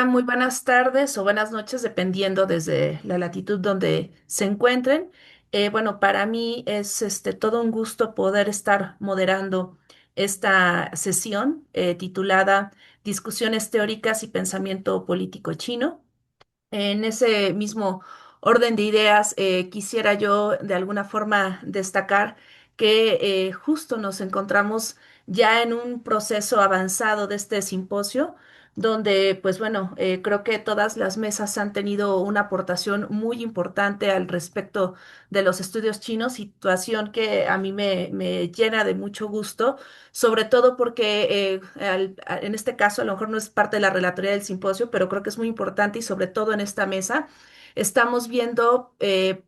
Muy buenas tardes o buenas noches, dependiendo desde la latitud donde se encuentren. Bueno, para mí es todo un gusto poder estar moderando esta sesión titulada Discusiones teóricas y pensamiento político chino. En ese mismo orden de ideas, quisiera yo de alguna forma destacar que justo nos encontramos ya en un proceso avanzado de este simposio, donde, pues bueno, creo que todas las mesas han tenido una aportación muy importante al respecto de los estudios chinos, situación que a mí me llena de mucho gusto, sobre todo porque en este caso a lo mejor no es parte de la relatoría del simposio, pero creo que es muy importante y sobre todo en esta mesa estamos viendo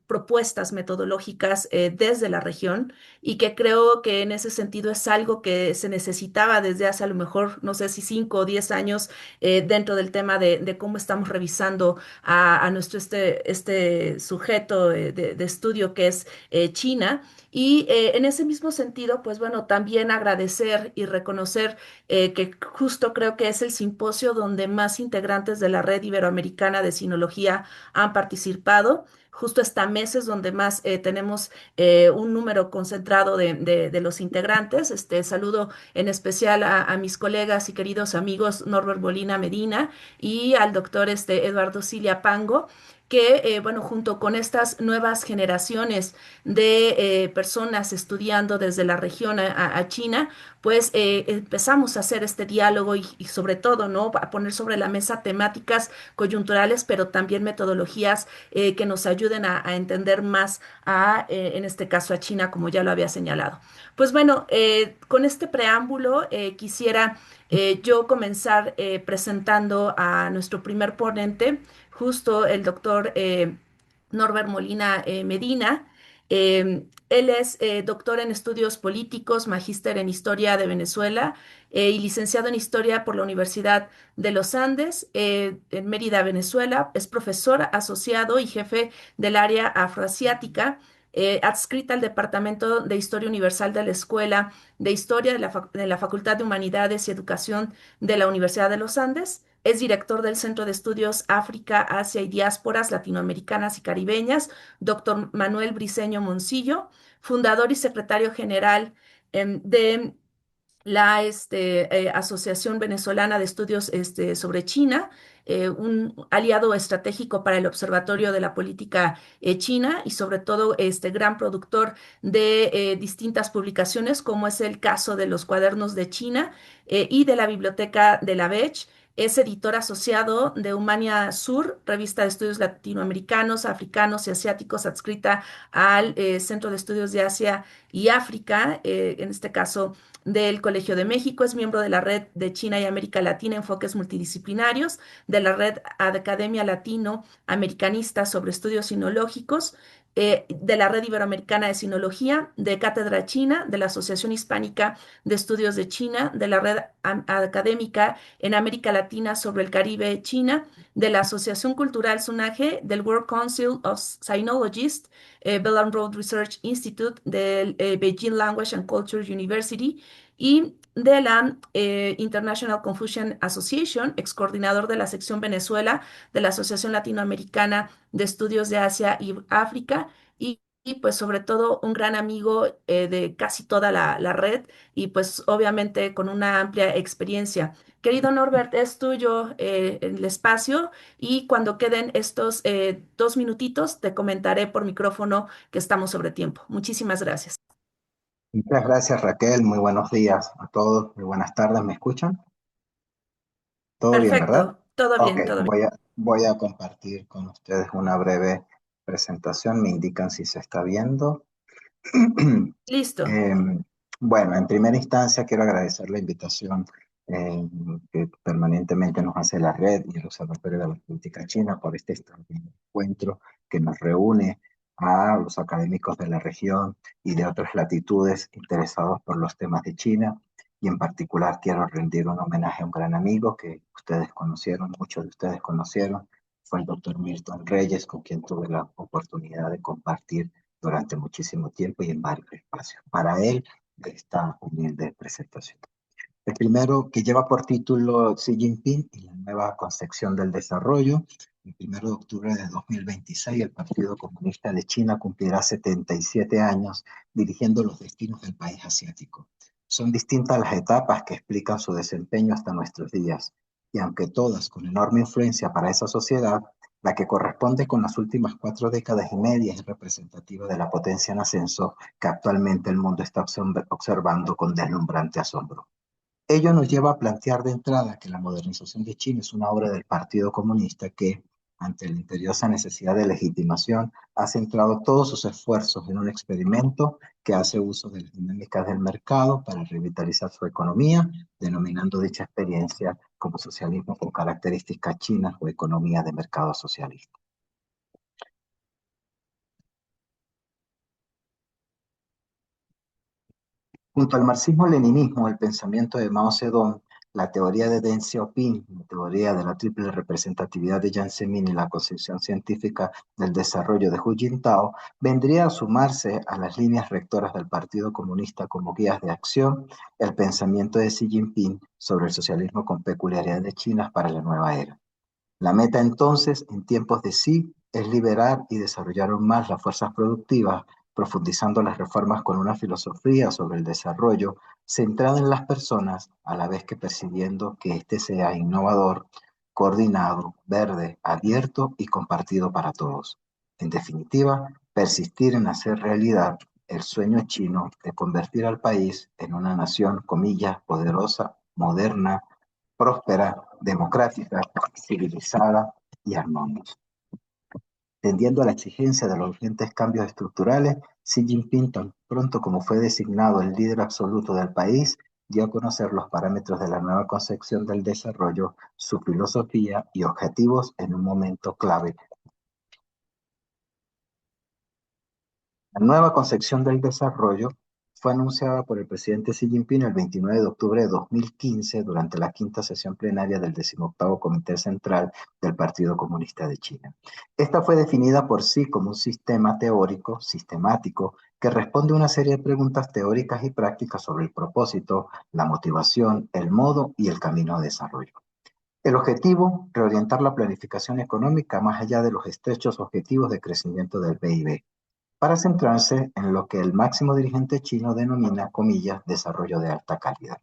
propuestas metodológicas desde la región y que creo que en ese sentido es algo que se necesitaba desde hace a lo mejor, no sé si 5 o 10 años, dentro del tema de cómo estamos revisando a nuestro este sujeto de estudio que es China. Y en ese mismo sentido, pues bueno, también agradecer y reconocer que justo creo que es el simposio donde más integrantes de la Red Iberoamericana de Sinología han participado. Justo esta mesa es donde más tenemos un número concentrado de los integrantes. Saludo en especial a mis colegas y queridos amigos Norbert Molina Medina y al doctor Eduardo Cilia Pango, que, bueno, junto con estas nuevas generaciones de personas estudiando desde la región a China, pues empezamos a hacer este diálogo y sobre todo, ¿no? A poner sobre la mesa temáticas coyunturales, pero también metodologías que nos ayuden a entender más en este caso, a China, como ya lo había señalado. Pues bueno, con este preámbulo quisiera yo comenzar presentando a nuestro primer ponente, justo el doctor Norbert Molina Medina. Él es doctor en estudios políticos, magíster en historia de Venezuela y licenciado en historia por la Universidad de los Andes en Mérida, Venezuela. Es profesor asociado y jefe del área afroasiática, adscrita al Departamento de Historia Universal de la Escuela de Historia de la Facultad de Humanidades y Educación de la Universidad de los Andes. Es director del Centro de Estudios África, Asia y Diásporas Latinoamericanas y Caribeñas, doctor Manuel Briceño Moncillo, fundador y secretario general de la Asociación Venezolana de Estudios sobre China, un aliado estratégico para el Observatorio de la Política China y sobre todo este gran productor de distintas publicaciones, como es el caso de los Cuadernos de China y de la Biblioteca de la Bech. Es editor asociado de Humania Sur, revista de estudios latinoamericanos, africanos y asiáticos adscrita al Centro de Estudios de Asia y África, en este caso del Colegio de México. Es miembro de la Red de China y América Latina Enfoques Multidisciplinarios, de la Red Academia Latinoamericanista sobre Estudios Sinológicos, de la Red Iberoamericana de Sinología, de Cátedra China, de la Asociación Hispánica de Estudios de China, de la Red Académica en América Latina sobre el Caribe China, de la Asociación Cultural SUNAGE, del World Council of Sinologists, Belt and Road Research Institute, del Beijing Language and Culture University y de la International Confucian Association, ex coordinador de la sección Venezuela de la Asociación Latinoamericana de Estudios de Asia y África y, pues sobre todo un gran amigo de casi toda la red y pues obviamente con una amplia experiencia. Querido Norbert, es tuyo el espacio y cuando queden estos 2 minutitos te comentaré por micrófono que estamos sobre tiempo. Muchísimas gracias. Muchas gracias, Raquel. Muy buenos días a todos. Muy buenas tardes. ¿Me escuchan? ¿Todo bien, verdad? Perfecto, todo Ok, bien, todo bien. voy a compartir con ustedes una breve presentación. Me indican si se está viendo. Listo. Em, bueno, en primera instancia quiero agradecer la invitación que permanentemente nos hace la red y el Observatorio de la Política China por este extraordinario encuentro que nos reúne a los académicos de la región y de otras latitudes interesados por los temas de China. Y en particular quiero rendir un homenaje a un gran amigo que ustedes conocieron, muchos de ustedes conocieron, fue el doctor Milton Reyes, con quien tuve la oportunidad de compartir durante muchísimo tiempo y en varios espacios. Para él, esta humilde presentación. El primero, que lleva por título Xi Jinping y la nueva concepción del desarrollo. El 1 de octubre de 2026, el Partido Comunista de China cumplirá 77 años dirigiendo los destinos del país asiático. Son distintas las etapas que explican su desempeño hasta nuestros días, y aunque todas con enorme influencia para esa sociedad, la que corresponde con las últimas 4 décadas y media es representativa de la potencia en ascenso que actualmente el mundo está observando con deslumbrante asombro. Ello nos lleva a plantear de entrada que la modernización de China es una obra del Partido Comunista que, ante la imperiosa necesidad de legitimación, ha centrado todos sus esfuerzos en un experimento que hace uso de las dinámicas del mercado para revitalizar su economía, denominando dicha experiencia como socialismo con características chinas o economía de mercado socialista. Junto al marxismo-leninismo, el pensamiento de Mao Zedong, la teoría de Deng Xiaoping, la teoría de la triple representatividad de Jiang Zemin y la concepción científica del desarrollo de Hu Jintao, vendría a sumarse a las líneas rectoras del Partido Comunista como guías de acción el pensamiento de Xi Jinping sobre el socialismo con peculiaridades chinas para la nueva era. La meta entonces, en tiempos de sí, es liberar y desarrollar aún más las fuerzas productivas, profundizando las reformas con una filosofía sobre el desarrollo centrada en las personas, a la vez que persiguiendo que éste sea innovador, coordinado, verde, abierto y compartido para todos. En definitiva, persistir en hacer realidad el sueño chino de convertir al país en una nación, comillas, poderosa, moderna, próspera, democrática, civilizada y armónica. Tendiendo a la exigencia de los urgentes cambios estructurales, Xi Jinping, tan pronto como fue designado el líder absoluto del país, dio a conocer los parámetros de la nueva concepción del desarrollo, su filosofía y objetivos en un momento clave. La nueva concepción del desarrollo fue anunciada por el presidente Xi Jinping el 29 de octubre de 2015 durante la quinta sesión plenaria del 18º Comité Central del Partido Comunista de China. Esta fue definida por Xi como un sistema teórico, sistemático, que responde a una serie de preguntas teóricas y prácticas sobre el propósito, la motivación, el modo y el camino de desarrollo. El objetivo, reorientar la planificación económica más allá de los estrechos objetivos de crecimiento del PIB para centrarse en lo que el máximo dirigente chino denomina, comillas, desarrollo de alta calidad.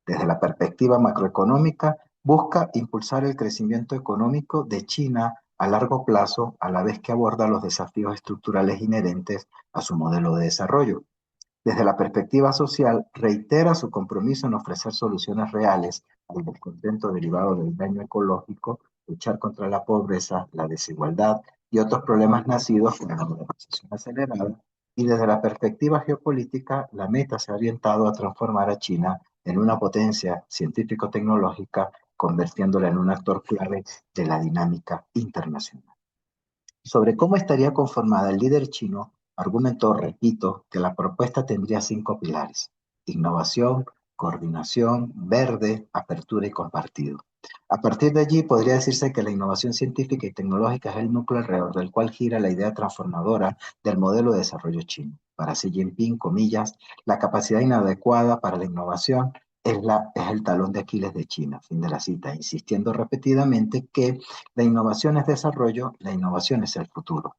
Desde la perspectiva macroeconómica, busca impulsar el crecimiento económico de China a largo plazo, a la vez que aborda los desafíos estructurales inherentes a su modelo de desarrollo. Desde la perspectiva social, reitera su compromiso en ofrecer soluciones reales al descontento derivado del daño ecológico, luchar contra la pobreza, la desigualdad y otros problemas nacidos con la modernización acelerada. Y desde la perspectiva geopolítica, la meta se ha orientado a transformar a China en una potencia científico-tecnológica, convirtiéndola en un actor clave de la dinámica internacional. Sobre cómo estaría conformada el líder chino, argumentó, repito, que la propuesta tendría 5 pilares: innovación, coordinación, verde, apertura y compartido. A partir de allí podría decirse que la innovación científica y tecnológica es el núcleo alrededor del cual gira la idea transformadora del modelo de desarrollo chino. Para Xi Jinping, comillas, la capacidad inadecuada para la innovación es el talón de Aquiles de China, fin de la cita, insistiendo repetidamente que la innovación es desarrollo, la innovación es el futuro.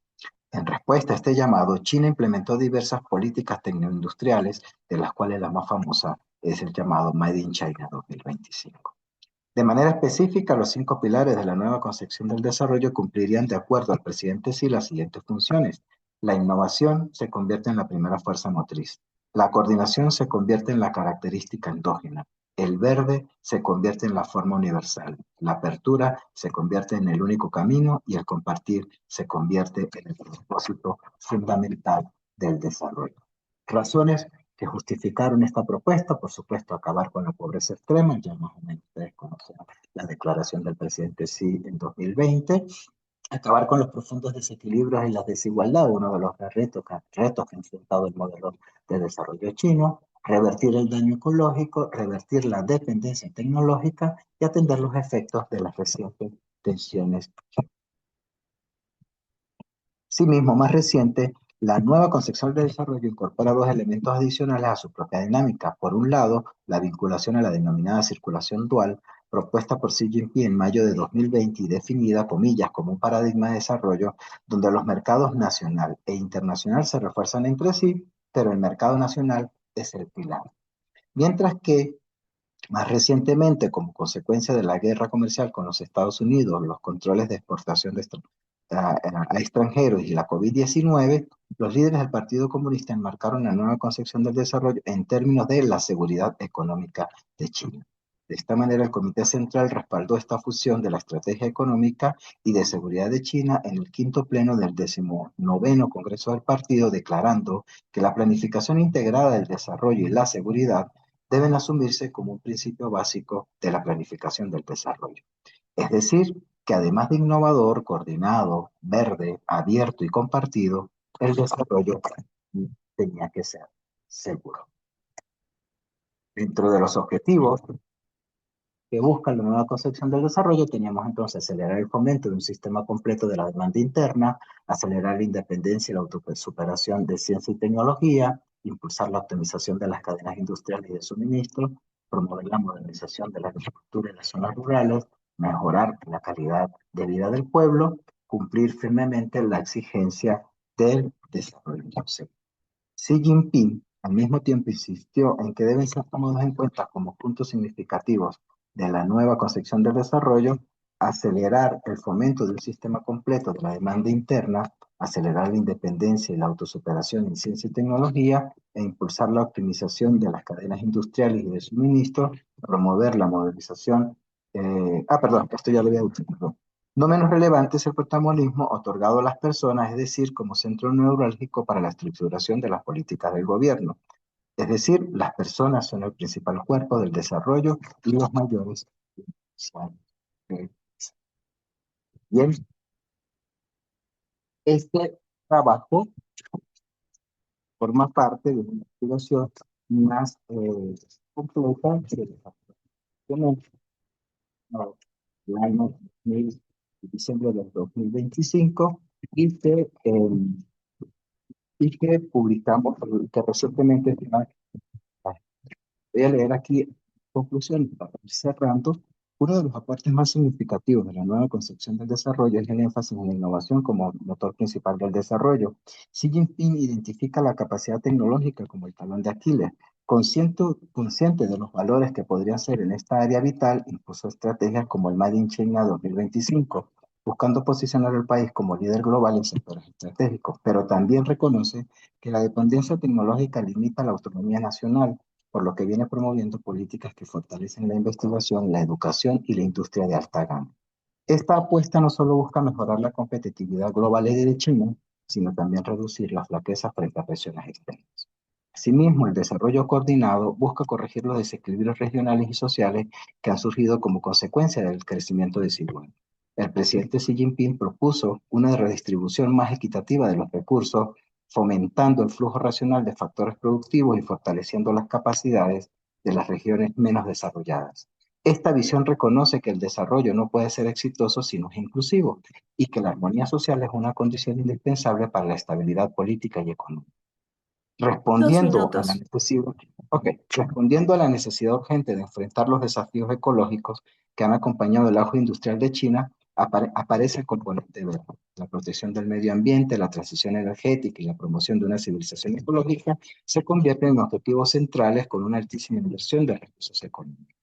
En respuesta a este llamado, China implementó diversas políticas tecnoindustriales, de las cuales la más famosa es el llamado Made in China 2025. De manera específica, los 5 pilares de la nueva concepción del desarrollo cumplirían, de acuerdo al presidente Xi, las siguientes funciones. La innovación se convierte en la primera fuerza motriz. La coordinación se convierte en la característica endógena. El verde se convierte en la forma universal. La apertura se convierte en el único camino y el compartir se convierte en el propósito fundamental del desarrollo. Razones que justificaron esta propuesta, por supuesto, acabar con la pobreza extrema, ya más o menos ustedes conocen la declaración del presidente Xi en 2020, acabar con los profundos desequilibrios y las desigualdades, uno de los retos que ha enfrentado el modelo de desarrollo chino, revertir el daño ecológico, revertir la dependencia tecnológica y atender los efectos de las recientes tensiones. Asimismo, más reciente, La nueva concepción de desarrollo incorpora dos elementos adicionales a su propia dinámica. Por un lado, la vinculación a la denominada circulación dual, propuesta por Xi Jinping en mayo de 2020 y definida, comillas, como un paradigma de desarrollo donde los mercados nacional e internacional se refuerzan entre sí, pero el mercado nacional es el pilar. Mientras que más recientemente, como consecuencia de la guerra comercial con los Estados Unidos, los controles de exportación a extranjeros y la COVID-19, los líderes del Partido Comunista enmarcaron la nueva concepción del desarrollo en términos de la seguridad económica de China. De esta manera, el Comité Central respaldó esta fusión de la estrategia económica y de seguridad de China en el quinto pleno del 19º Congreso del Partido, declarando que la planificación integrada del desarrollo y la seguridad deben asumirse como un principio básico de la planificación del desarrollo. Es decir, que además de innovador, coordinado, verde, abierto y compartido, el desarrollo tenía que ser seguro. Dentro de los objetivos que busca la nueva concepción del desarrollo, teníamos entonces acelerar el fomento de un sistema completo de la demanda interna, acelerar la independencia y la autosuperación de ciencia y tecnología, impulsar la optimización de las cadenas industriales y de suministro, promover la modernización de la agricultura en las zonas rurales, mejorar la calidad de vida del pueblo, cumplir firmemente la exigencia del desarrollo. Xi Jinping al mismo tiempo insistió en que deben ser tomados en cuenta como puntos significativos de la nueva concepción del desarrollo, acelerar el fomento de un sistema completo de la demanda interna, acelerar la independencia y la autosuperación en ciencia y tecnología, e impulsar la optimización de las cadenas industriales y de suministro, promover la modernización. Perdón, esto ya lo había dicho, perdón. No menos relevante es el protagonismo otorgado a las personas, es decir, como centro neurálgico para la estructuración de las políticas del gobierno. Es decir, las personas son el principal cuerpo del desarrollo y los mayores son. Bien, este trabajo forma parte de una investigación más completa que tenemos el año 2000, diciembre del 2025 y que publicamos, que recientemente voy a leer aquí conclusiones para ir cerrando. Uno de los aportes más significativos de la nueva concepción del desarrollo es el énfasis en la innovación como motor principal del desarrollo. Xi Jinping identifica la capacidad tecnológica como el talón de Aquiles. Consciente de los valores que podrían ser en esta área vital, impuso estrategias como el Made in China 2025, buscando posicionar al país como líder global en sectores estratégicos, pero también reconoce que la dependencia tecnológica limita la autonomía nacional, por lo que viene promoviendo políticas que fortalecen la investigación, la educación y la industria de alta gama. Esta apuesta no solo busca mejorar la competitividad global de China, sino también reducir las flaquezas frente a presiones externas. Asimismo, el desarrollo coordinado busca corregir los desequilibrios regionales y sociales que han surgido como consecuencia del crecimiento desigual. El presidente Xi Jinping propuso una redistribución más equitativa de los recursos, fomentando el flujo racional de factores productivos y fortaleciendo las capacidades de las regiones menos desarrolladas. Esta visión reconoce que el desarrollo no puede ser exitoso si no es inclusivo y que la armonía social es una condición indispensable para la estabilidad política y económica. Dos Respondiendo a la minutos. necesidad, respondiendo a la necesidad urgente de enfrentar los desafíos ecológicos que han acompañado el auge industrial de China, aparece el componente verde. La protección del medio ambiente, la transición energética y la promoción de una civilización ecológica se convierten en objetivos centrales con una altísima inversión de recursos económicos.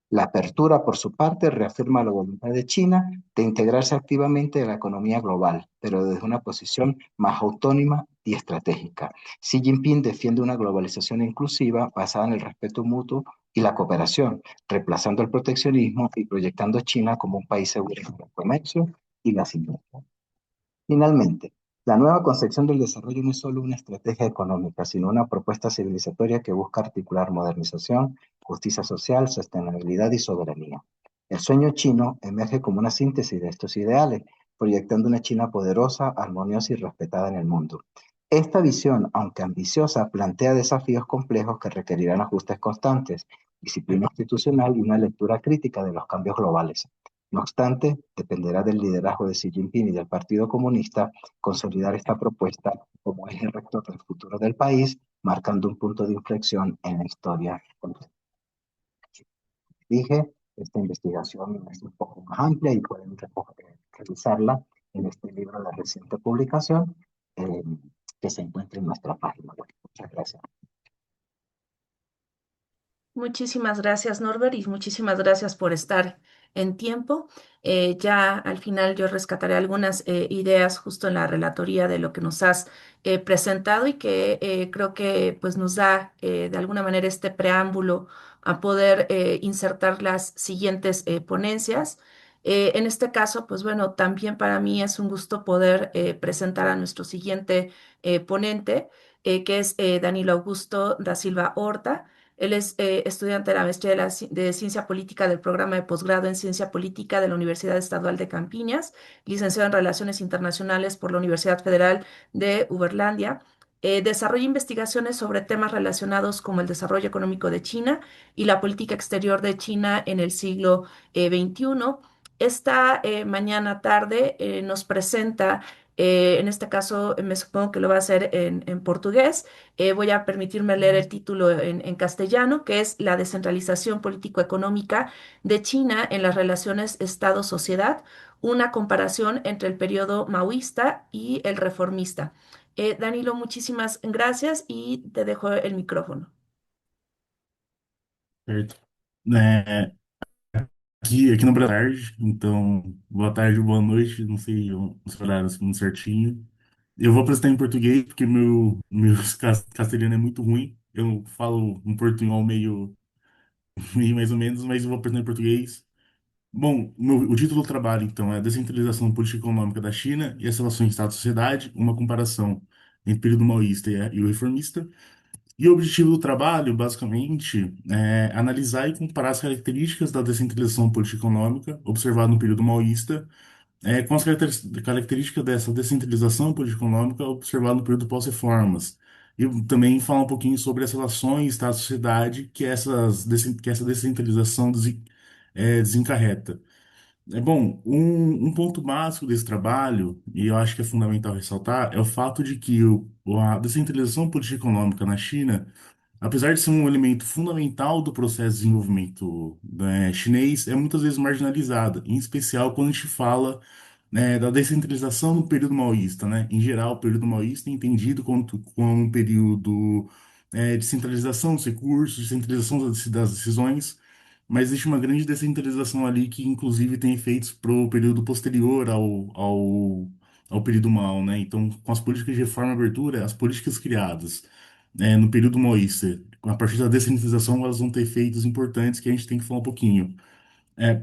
La apertura, por su parte, reafirma la voluntad de China de integrarse activamente en la economía global, pero desde una posición más autónoma y estratégica. Xi Jinping defiende una globalización inclusiva basada en el respeto mutuo y la cooperación, reemplazando el proteccionismo y proyectando a China como un país seguro en el comercio y las industrias. Finalmente, la nueva concepción del desarrollo no es solo una estrategia económica, sino una propuesta civilizatoria que busca articular modernización, justicia social, sostenibilidad y soberanía. El sueño chino emerge como una síntesis de estos ideales, proyectando una China poderosa, armoniosa y respetada en el mundo. Esta visión, aunque ambiciosa, plantea desafíos complejos que requerirán ajustes constantes, disciplina institucional y una lectura crítica de los cambios globales. No obstante, dependerá del liderazgo de Xi Jinping y del Partido Comunista consolidar esta propuesta como eje rector del futuro del país, marcando un punto de inflexión en la historia. Como dije, esta investigación es un poco más amplia y pueden revisarla en este libro de reciente publicación eh, que se encuentra en nuestra página web. Muchas gracias. Muchísimas gracias, Norbert, y muchísimas gracias por estar en tiempo. Ya al final yo rescataré algunas ideas justo en la relatoría de lo que nos has presentado y que creo que pues nos da de alguna manera este preámbulo a poder insertar las siguientes ponencias. En este caso, pues bueno, también para mí es un gusto poder presentar a nuestro siguiente ponente, que es Danilo Augusto da Silva Horta. Él es estudiante de la maestría de Ciencia Política del programa de posgrado en Ciencia Política de la Universidad Estadual de Campiñas, licenciado en Relaciones Internacionales por la Universidad Federal de Uberlandia. Desarrolla investigaciones sobre temas relacionados como el desarrollo económico de China y la política exterior de China en el siglo XXI. Esta mañana tarde nos presenta, en este caso me supongo que lo va a hacer en portugués. Voy a permitirme leer el título en castellano, que es La descentralización político-económica de China en las relaciones Estado-sociedad, una comparación entre el periodo maoísta y el reformista. Danilo, muchísimas gracias y te dejo el micrófono. Certo. É, aqui no Brasil, é tarde, então boa tarde, boa noite, não sei os horários muito certinho. Eu vou apresentar em português porque meu castelhano é muito ruim. Eu falo um portunhol meio mais ou menos, mas eu vou apresentar em português. Bom, o título do trabalho, então, é a Descentralização Política e Econômica da China e as Relações Estado-Sociedade, uma comparação entre o período maoísta e o reformista. E o objetivo do trabalho, basicamente, é analisar e comparar as características da descentralização política econômica observada no período maoísta, com as características dessa descentralização política econômica observada no período pós-reformas. E também falar um pouquinho sobre as relações Estado-sociedade que essa descentralização desencarreta. Bom, um ponto básico desse trabalho, e eu acho que é fundamental ressaltar, é o fato de que a descentralização política econômica na China, apesar de ser um elemento fundamental do processo de desenvolvimento, né, chinês, é muitas vezes marginalizada, em especial quando a gente fala, né, da descentralização no período maoísta, né? Em geral, o período maoísta é entendido como um período, de centralização dos recursos, de centralização das decisões, mas existe uma grande descentralização ali que, inclusive, tem efeitos para o período posterior ao período Mao, né? Então, com as políticas de reforma e abertura, as políticas criadas, no período maoísta, a partir da descentralização, elas vão ter efeitos importantes que a gente tem que falar um pouquinho. É,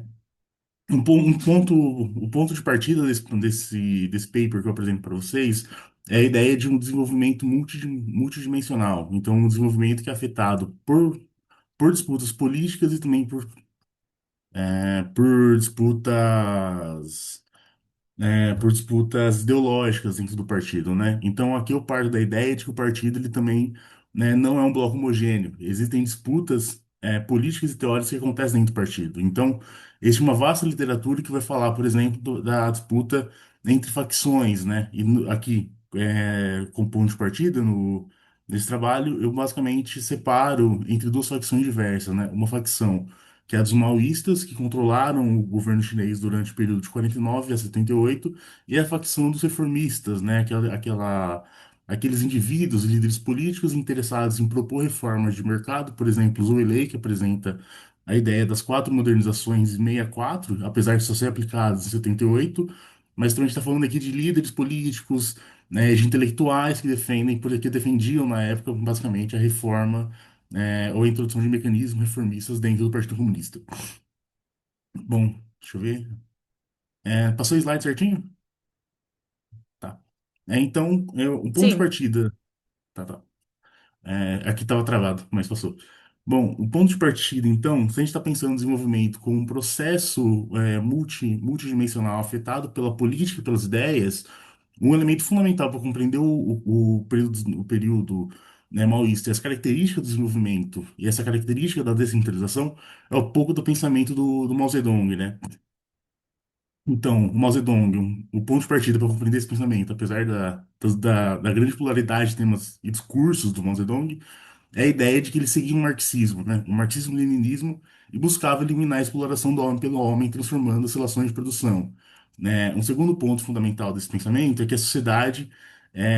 o ponto de partida desse paper que eu apresento para vocês é a ideia de um desenvolvimento multidimensional. Então, um desenvolvimento que é afetado por disputas políticas e também por por disputas ideológicas dentro do partido, né? Então aqui eu parto da ideia de que o partido ele também, né, não é um bloco homogêneo. Existem disputas políticas e teóricas que acontecem dentro do partido. Então existe uma vasta literatura que vai falar, por exemplo, da disputa entre facções, né? E aqui, com ponto de partida nesse trabalho, eu basicamente separo entre duas facções diversas, né? Uma facção que é a dos maoístas, que controlaram o governo chinês durante o período de 49 a 78, e a facção dos reformistas, né, aqueles indivíduos, líderes políticos interessados em propor reformas de mercado, por exemplo, Zhou Enlai, que apresenta a ideia das quatro modernizações em 64, apesar de só ser aplicadas em 78, mas também a gente está falando aqui de líderes políticos, né, de intelectuais que defendiam na época, basicamente, a reforma ou a introdução de mecanismos reformistas dentro do Partido Comunista. Bom, deixa eu ver. Passou o slide certinho? Tá. Então, o ponto de Sí. partida. Tá, tá. Aqui estava travado, mas passou. Bom, o ponto de partida, então, se a gente está pensando em desenvolvimento como um processo multidimensional afetado pela política e pelas ideias, um elemento fundamental para compreender o período, né, maoísta e as características do desenvolvimento e essa característica da descentralização é um pouco do pensamento do Mao Zedong, né? Então, o Mao Zedong, o ponto de partida para compreender esse pensamento, apesar da grande pluralidade de temas e discursos do Mao Zedong, é a ideia de que ele seguia um marxismo, né? Um marxismo-leninismo e buscava eliminar a exploração do homem pelo homem, transformando as relações de produção, né? Um segundo ponto fundamental desse pensamento é que a sociedade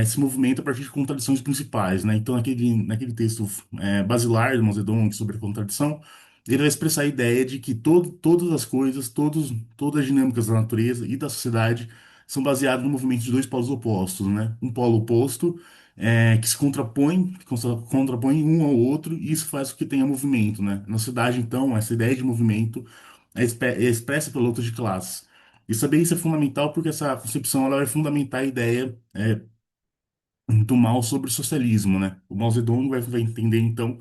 se movimenta a partir de contradições principais, né? Então, naquele texto basilar do Mao Zedong sobre a contradição, ele vai expressar a ideia de que todas as coisas, todas as dinâmicas da natureza e da sociedade são baseadas no movimento de dois polos opostos, né? Um polo oposto que se contrapõe um ao outro, e isso faz com que tenha movimento, né? Na sociedade, então, essa ideia de movimento é expressa pela luta de classes. E saber isso é fundamental porque essa concepção ela vai fundamentar a ideia do Mao sobre o socialismo, né? O Mao Zedong vai entender, então,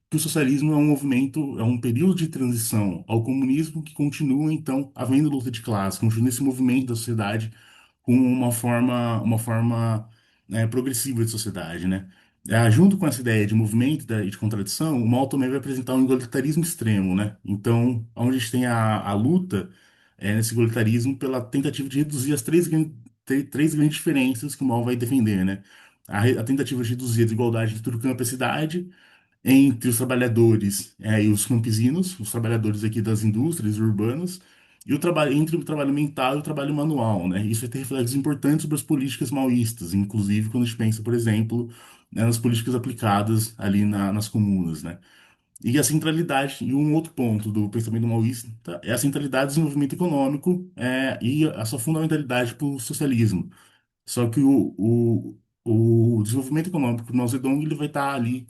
que o socialismo é um movimento, é um período de transição ao comunismo que continua, então, havendo luta de classe, continua esse movimento da sociedade com uma forma progressiva de sociedade, né? Junto com essa ideia de movimento e de contradição, o Mao também vai apresentar um igualitarismo extremo, né? Então, onde a gente tem a luta nesse igualitarismo pela tentativa de reduzir as três grandes diferenças que o Mao vai defender, né? A tentativa de reduzir a desigualdade entre o campo e a cidade, entre os trabalhadores e os campesinos, os trabalhadores aqui das indústrias urbanas, e o trabalho entre o trabalho mental e o trabalho manual, né? Isso vai ter reflexos importantes sobre as políticas maoístas, inclusive quando a gente pensa, por exemplo, nas políticas aplicadas ali nas comunas, né? E a centralidade, e um outro ponto do pensamento maoísta é a centralidade do desenvolvimento econômico e a sua fundamentalidade para o socialismo. Só que o desenvolvimento econômico do Mao Zedong ele vai estar ali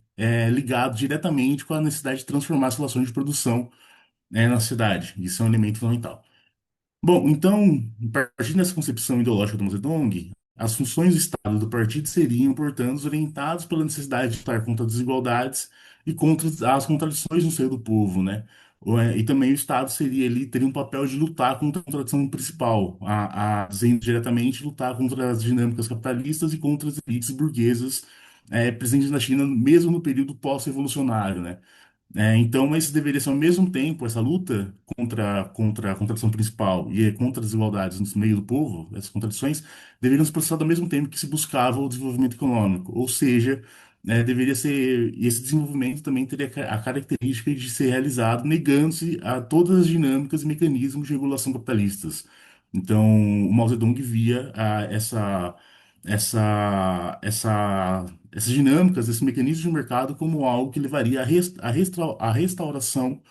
ligado diretamente com a necessidade de transformar as relações de produção na cidade. Isso é um elemento fundamental. Bom, então, a partir dessa concepção ideológica do Mao Zedong, as funções do Estado e do partido seriam, portanto, orientadas pela necessidade de lutar contra as desigualdades e contra as contradições no seio do povo, né? E também o Estado teria um papel de lutar contra a contradição principal, dizendo diretamente, lutar contra as dinâmicas capitalistas e contra as elites burguesas presentes na China, mesmo no período pós-revolucionário, né? Então, mas deveria ser ao mesmo tempo essa luta contra a contradição principal e contra as desigualdades no meio do povo, essas contradições, deveriam se processar ao mesmo tempo que se buscava o desenvolvimento econômico. Ou seja, deveria ser, e esse desenvolvimento também teria a característica de ser realizado negando-se a todas as dinâmicas e mecanismos de regulação capitalistas. Então, o Mao Zedong via essas dinâmicas, esses mecanismos de mercado como algo que levaria à restauração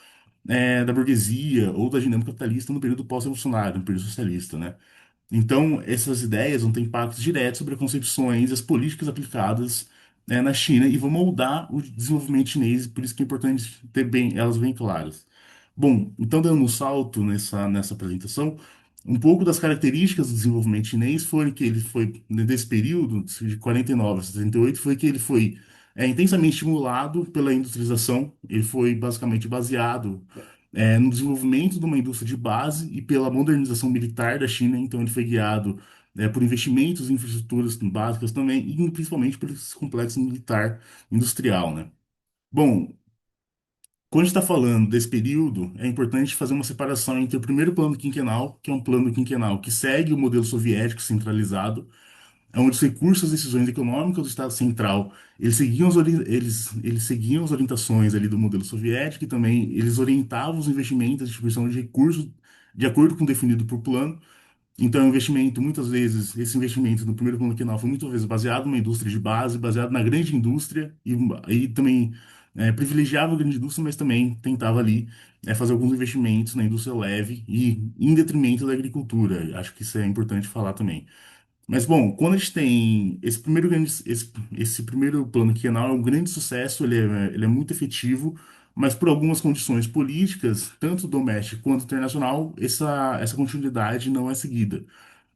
da burguesia ou da dinâmica capitalista no período pós-revolucionário, no período socialista, né? Então, essas ideias vão ter impactos diretos sobre as concepções e as políticas aplicadas na China e vão moldar o desenvolvimento chinês, por isso que é importante ter elas bem claras. Bom, então dando um salto nessa apresentação, um pouco das características do desenvolvimento chinês foi que ele foi, nesse período, de 49 a 68, foi que ele foi intensamente estimulado pela industrialização, ele foi basicamente baseado no desenvolvimento de uma indústria de base e pela modernização militar da China. Então, ele foi guiado por investimentos em infraestruturas básicas também, e principalmente por esse complexo militar industrial, né? Bom, quando a gente está falando desse período, é importante fazer uma separação entre o primeiro plano quinquenal, que é um plano quinquenal que segue o modelo soviético centralizado, onde os recursos e decisões econômicas do Estado Central, eles seguiam as orientações ali do modelo soviético, e também eles orientavam os investimentos, a distribuição de recursos de acordo com o definido por plano. Então, o investimento, muitas vezes, esse investimento no primeiro plano quinquenal foi muitas vezes baseado numa indústria de base, baseado na grande indústria, e também privilegiava a grande indústria, mas também tentava ali fazer alguns investimentos na indústria leve e em detrimento da agricultura. Acho que isso é importante falar também. Mas, bom, quando a gente tem esse primeiro plano quinquenal é um grande sucesso, ele é muito efetivo, mas por algumas condições políticas, tanto doméstica quanto internacional, essa continuidade não é seguida.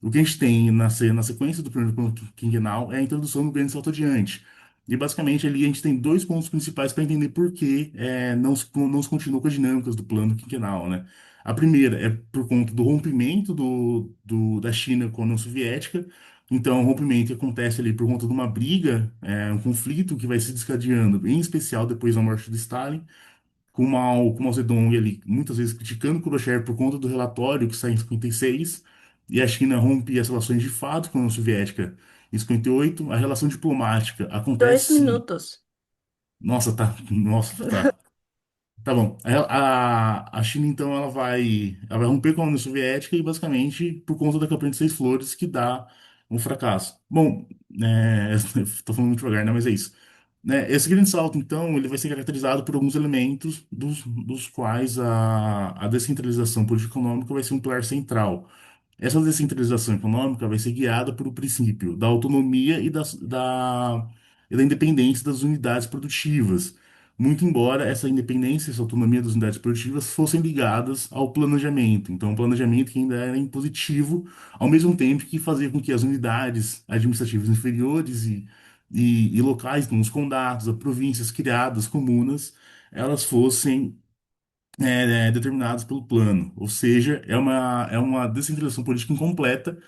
O que a gente tem na sequência do primeiro plano quinquenal é a introdução do grande salto adiante. E basicamente ali a gente tem dois pontos principais para entender por que não se continua com as dinâmicas do plano quinquenal, né? A primeira é por conta do rompimento da China com a União Soviética. Então, o rompimento acontece ali por conta de uma briga, um conflito que vai se descadeando, em especial depois da morte de Stalin, com Mao Zedong ali muitas vezes criticando o Khrushchev por conta do relatório que sai em 56. e a China rompe as relações de fato com a União Soviética em 58, a relação diplomática Dois acontece. minutos. Nossa, tá. Nossa, tá. Tá bom. A China, então, ela vai romper com a União Soviética e, basicamente, por conta da campanha de Seis Flores, que dá um fracasso. Bom, tô falando muito devagar, né? Mas é isso. Né, esse grande salto, então, ele vai ser caracterizado por alguns elementos dos quais a descentralização político-econômica vai ser um pilar central. Essa descentralização econômica vai ser guiada por o princípio da autonomia e da independência das unidades produtivas, muito embora essa independência e essa autonomia das unidades produtivas fossem ligadas ao planejamento. Então, um planejamento que ainda era impositivo, ao mesmo tempo que fazia com que as unidades administrativas inferiores e locais, como os condados, as províncias criadas, comunas, elas fossem determinados pelo plano. Ou seja, é uma descentralização política incompleta,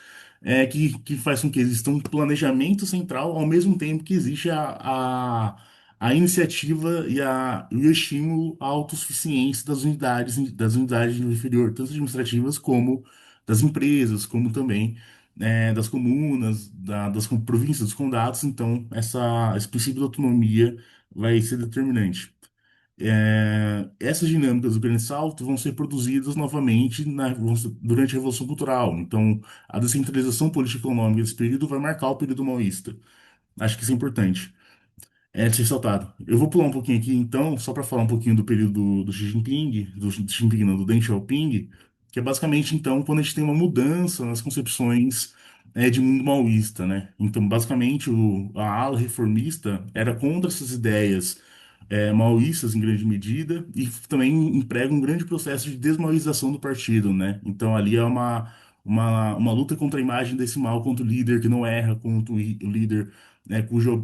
que faz com que exista um planejamento central, ao mesmo tempo que existe a iniciativa e o estímulo à autossuficiência das unidades de nível inferior, tanto administrativas como das empresas, como também das comunas, das províncias, dos condados. Então, esse princípio da autonomia vai ser determinante. Essas dinâmicas do grande salto vão ser produzidas novamente durante a Revolução Cultural. Então, a descentralização política e econômica desse período vai marcar o período maoísta. Acho que isso é importante. É de ser ressaltado. Eu vou pular um pouquinho aqui, então, só para falar um pouquinho do período do Xi Jinping, do Xi Jinping, não, do Deng Xiaoping, que é basicamente, então, quando a gente tem uma mudança nas concepções de mundo maoísta, né? Então, basicamente, a ala reformista era contra essas ideias maoístas, em grande medida, e também emprega um grande processo de desmaoização do partido, né? Então, ali é uma luta contra a imagem desse mal, contra o líder que não erra, contra o líder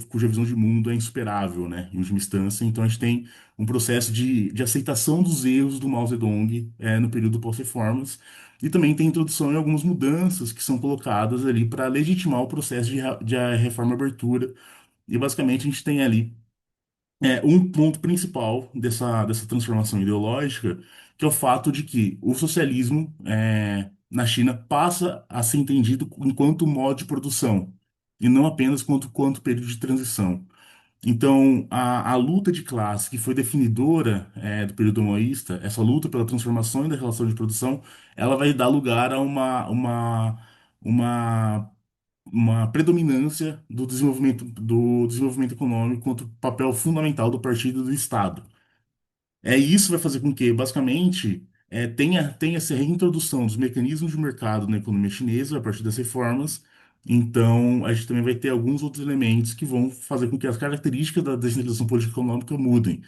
cuja visão de mundo é insuperável, né, em última instância. Então a gente tem um processo de aceitação dos erros do Mao Zedong no período pós-reformas, e também tem introdução em algumas mudanças que são colocadas ali para legitimar o processo de reforma-abertura. E basicamente a gente tem ali um ponto principal dessa transformação ideológica, que é o fato de que o socialismo na China passa a ser entendido enquanto modo de produção, e não apenas quanto período de transição. Então, a luta de classe que foi definidora do período maoísta, essa luta pela transformação e da relação de produção, ela vai dar lugar a uma uma predominância do desenvolvimento econômico quanto papel fundamental do partido e do Estado. Isso vai fazer com que, basicamente, tenha essa reintrodução dos mecanismos de mercado na economia chinesa a partir das reformas. Então, a gente também vai ter alguns outros elementos que vão fazer com que as características da descentralização política e econômica mudem.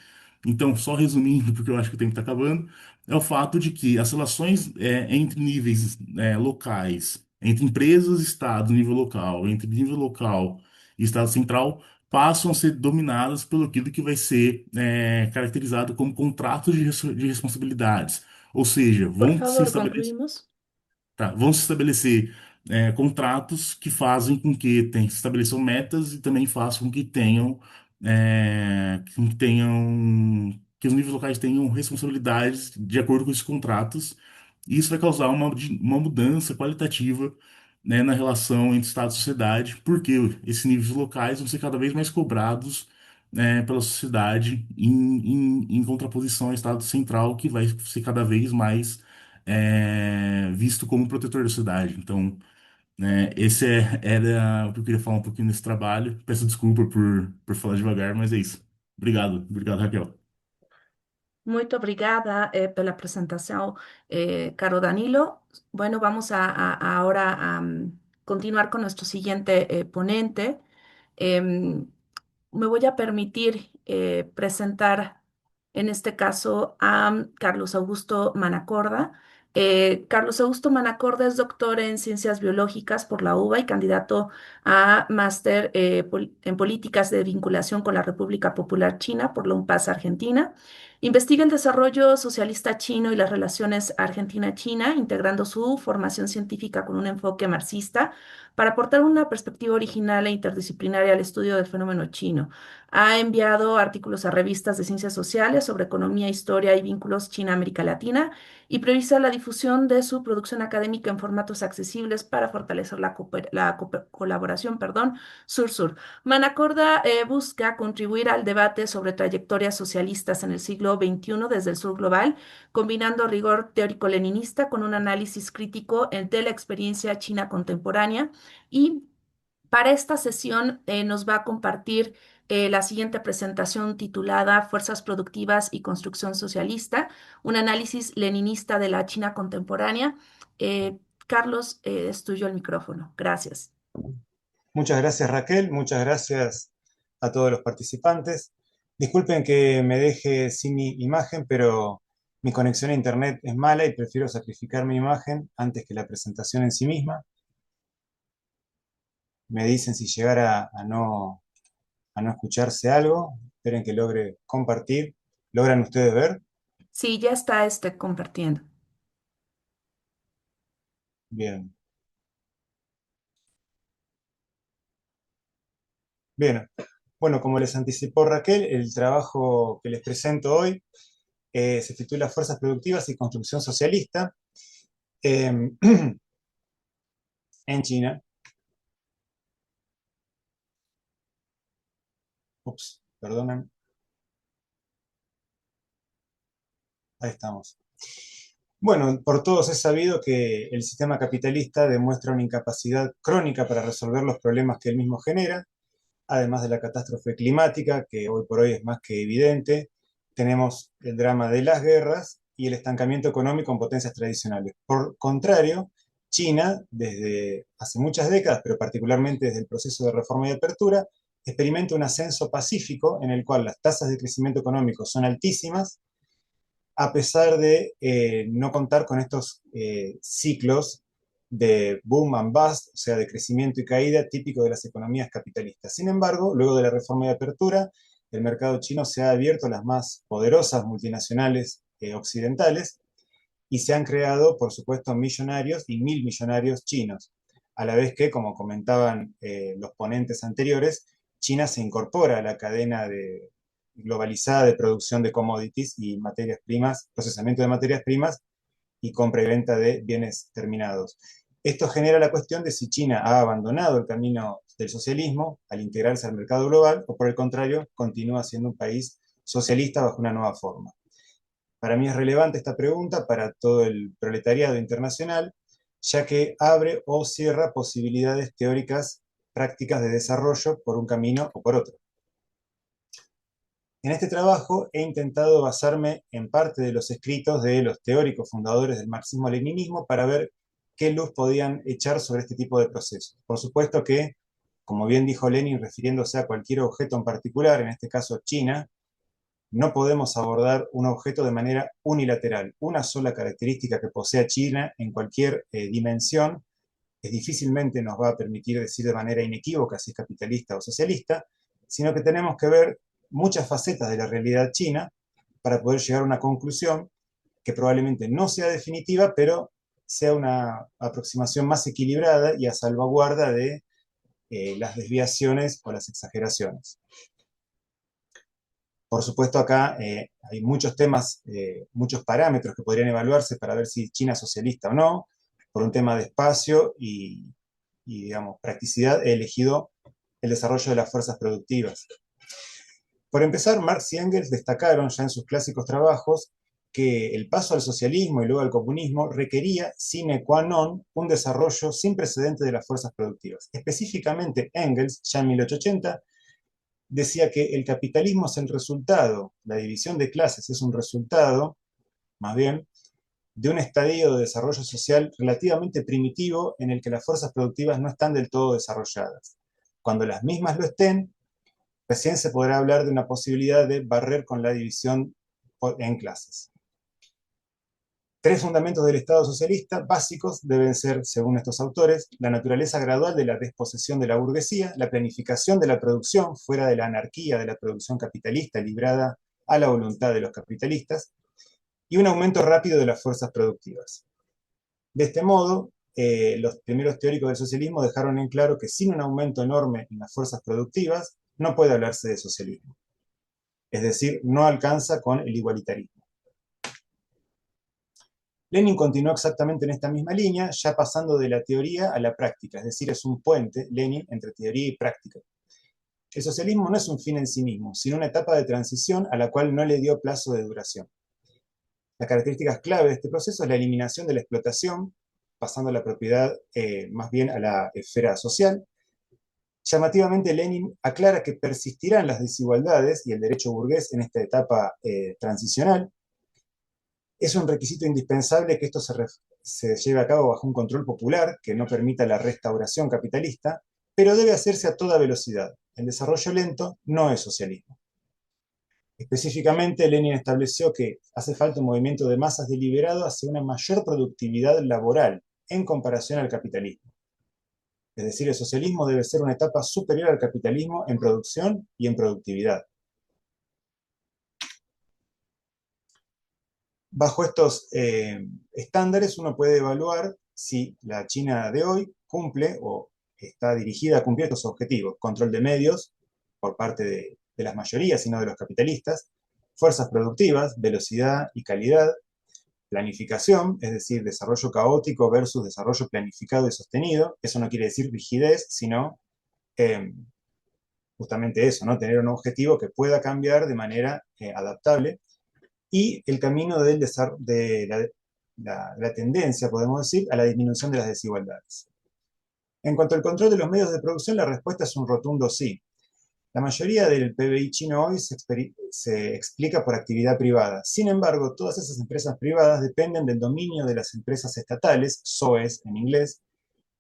Então, só resumindo, porque eu acho que o tempo está acabando, é o fato de que as relações entre níveis locais, entre empresas e Estado, nível local, entre nível local e Estado central, passam a ser dominadas pelo aquilo que vai ser caracterizado como contratos de responsabilidades. Ou seja, Por vão se favor, estabelecer, concluimos. tá, vão se estabelecer contratos que fazem com se estabeleçam metas e também façam com que que os níveis locais tenham responsabilidades de acordo com esses contratos. E isso vai causar uma mudança qualitativa, né, na relação entre Estado e sociedade, porque esses níveis locais vão ser cada vez mais cobrados, pela sociedade em contraposição ao Estado central, que vai ser cada vez mais visto como protetor da sociedade. Então, esse era o que eu queria falar um pouquinho nesse trabalho. Peço desculpa por falar devagar, mas é isso. Obrigado, obrigado, Raquel. Muito obrigada pela presentación, caro Danilo. Bueno, vamos ahora a continuar con nuestro siguiente ponente. Em, Me voy a permitir presentar en este caso a Carlos Augusto Manacorda. Carlos Augusto Manacorda es doctor en ciencias biológicas por la UBA y candidato a máster en políticas de vinculación con la República Popular China por la UNPAS Argentina. Investiga el desarrollo socialista chino y las relaciones Argentina-China, integrando su formación científica con un enfoque marxista para aportar una perspectiva original e interdisciplinaria al estudio del fenómeno chino. Ha enviado artículos a revistas de ciencias sociales sobre economía, historia y vínculos China-América Latina y prioriza la difusión de su producción académica en formatos accesibles para fortalecer la colaboración, sur-sur. Manacorda busca contribuir al debate sobre trayectorias socialistas en el siglo XXI desde el sur global, combinando rigor teórico-leninista con un análisis crítico de la experiencia china contemporánea. Y para esta sesión nos va a compartir la siguiente presentación titulada Fuerzas Productivas y Construcción Socialista, un análisis leninista de la China contemporánea. Carlos, es tuyo el micrófono. Gracias. Muchas gracias Raquel, muchas gracias a todos los participantes. Disculpen que me deje sin mi imagen, pero mi conexión a internet es mala y prefiero sacrificar mi imagen antes que la presentación en sí misma. Me dicen si llegara a no escucharse algo. Esperen que logre compartir. ¿Logran ustedes ver? Sí, ya está compartiendo. Bien. Bien. Bueno, como les anticipó Raquel, el trabajo que les presento hoy se titula Fuerzas Productivas y Construcción Socialista en China. Ups, perdonen. Ahí estamos. Bueno, por todos es sabido que el sistema capitalista demuestra una incapacidad crónica para resolver los problemas que él mismo genera, además de la catástrofe climática, que hoy por hoy es más que evidente. Tenemos el drama de las guerras y el estancamiento económico en potencias tradicionales. Por contrario, China, desde hace muchas décadas, pero particularmente desde el proceso de reforma y apertura, experimenta un ascenso pacífico en el cual las tasas de crecimiento económico son altísimas, a pesar de no contar con estos ciclos de boom and bust, o sea, de crecimiento y caída típico de las economías capitalistas. Sin embargo, luego de la reforma y apertura, el mercado chino se ha abierto a las más poderosas multinacionales occidentales y se han creado, por supuesto, millonarios y mil millonarios chinos. A la vez que, como comentaban los ponentes anteriores, China se incorpora a la cadena globalizada de producción de commodities y materias primas, procesamiento de materias primas y compra y venta de bienes terminados. Esto genera la cuestión de si China ha abandonado el camino del socialismo al integrarse al mercado global o por el contrario continúa siendo un país socialista bajo una nueva forma. Para mí es relevante esta pregunta para todo el proletariado internacional, ya que abre o cierra posibilidades teóricas prácticas de desarrollo por un camino o por otro. En este trabajo he intentado basarme en parte de los escritos de los teóricos fundadores del marxismo-leninismo para ver qué luz podían echar sobre este tipo de procesos. Por supuesto que, como bien dijo Lenin refiriéndose a cualquier objeto en particular, en este caso China, no podemos abordar un objeto de manera unilateral. Una sola característica que posea China en cualquier dimensión difícilmente nos va a permitir decir de manera inequívoca si es capitalista o socialista, sino que tenemos que ver muchas facetas de la realidad china para poder llegar a una conclusión que probablemente no sea definitiva, pero sea una aproximación más equilibrada y a salvaguarda de las desviaciones o las exageraciones. Por supuesto, acá hay muchos temas, muchos parámetros que podrían evaluarse para ver si China es socialista o no. Por un tema de espacio digamos, practicidad, he elegido el desarrollo de las fuerzas productivas. Por empezar, Marx y Engels destacaron ya en sus clásicos trabajos que el paso al socialismo y luego al comunismo requería sine qua non un desarrollo sin precedente de las fuerzas productivas. Específicamente, Engels, ya en 1880, decía que el capitalismo es el resultado, la división de clases es un resultado, más bien, de un estadio de desarrollo social relativamente primitivo en el que las fuerzas productivas no están del todo desarrolladas. Cuando las mismas lo estén, recién se podrá hablar de una posibilidad de barrer con la división en clases. Tres fundamentos del Estado socialista básicos deben ser, según estos autores, la naturaleza gradual de la desposesión de la burguesía, la planificación de la producción fuera de la anarquía de la producción capitalista librada a la voluntad de los capitalistas, y un aumento rápido de las fuerzas productivas. De este modo, los primeros teóricos del socialismo dejaron en claro que sin un aumento enorme en las fuerzas productivas no puede hablarse de socialismo. Es decir, no alcanza con el igualitarismo. Lenin continuó exactamente en esta misma línea, ya pasando de la teoría a la práctica, es decir, es un puente, Lenin, entre teoría y práctica. El socialismo no es un fin en sí mismo, sino una etapa de transición a la cual no le dio plazo de duración. Las características clave de este proceso es la eliminación de la explotación, pasando la propiedad más bien a la esfera social. Llamativamente, Lenin aclara que persistirán las desigualdades y el derecho burgués en esta etapa transicional. Es un requisito indispensable que esto se lleve a cabo bajo un control popular que no permita la restauración capitalista, pero debe hacerse a toda velocidad. El desarrollo lento no es socialismo. Específicamente, Lenin estableció que hace falta un movimiento de masas deliberado hacia una mayor productividad laboral en comparación al capitalismo. Es decir, el socialismo debe ser una etapa superior al capitalismo en producción y en productividad. Bajo estos estándares uno puede evaluar si la China de hoy cumple o está dirigida a cumplir estos objetivos: control de medios por parte de las mayorías y no de los capitalistas, fuerzas productivas, velocidad y calidad, planificación, es decir, desarrollo caótico versus desarrollo planificado y sostenido. Eso no quiere decir rigidez, sino justamente eso, ¿no? Tener un objetivo que pueda cambiar de manera adaptable, y el camino de la tendencia, podemos decir, a la disminución de las desigualdades. En cuanto al control de los medios de producción, la respuesta es un rotundo sí. La mayoría del PBI chino hoy se explica por actividad privada. Sin embargo, todas esas empresas privadas dependen del dominio de las empresas estatales, SOEs en inglés,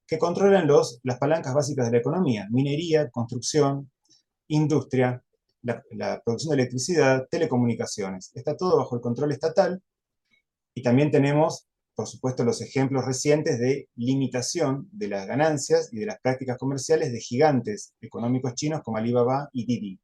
que controlan las palancas básicas de la economía: minería, construcción, industria, la producción de electricidad, telecomunicaciones. Está todo bajo el control estatal, y también tenemos, por supuesto, los ejemplos recientes de limitación de las ganancias y de las prácticas comerciales de gigantes económicos chinos como Alibaba y Didi.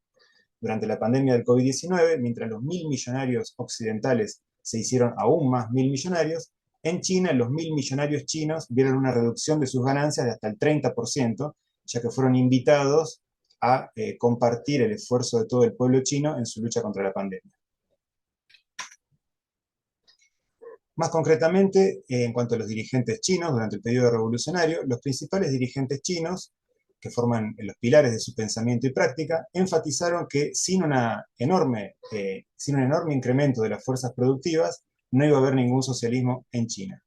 Durante la pandemia del COVID-19, mientras los 1.000 millonarios occidentales se hicieron aún más 1.000 millonarios, en China los 1.000 millonarios chinos vieron una reducción de sus ganancias de hasta el 30%, ya que fueron invitados a compartir el esfuerzo de todo el pueblo chino en su lucha contra la pandemia. Más concretamente, en cuanto a los dirigentes chinos durante el periodo revolucionario, los principales dirigentes chinos, que forman los pilares de su pensamiento y práctica, enfatizaron que sin un enorme incremento de las fuerzas productivas, no iba a haber ningún socialismo en China.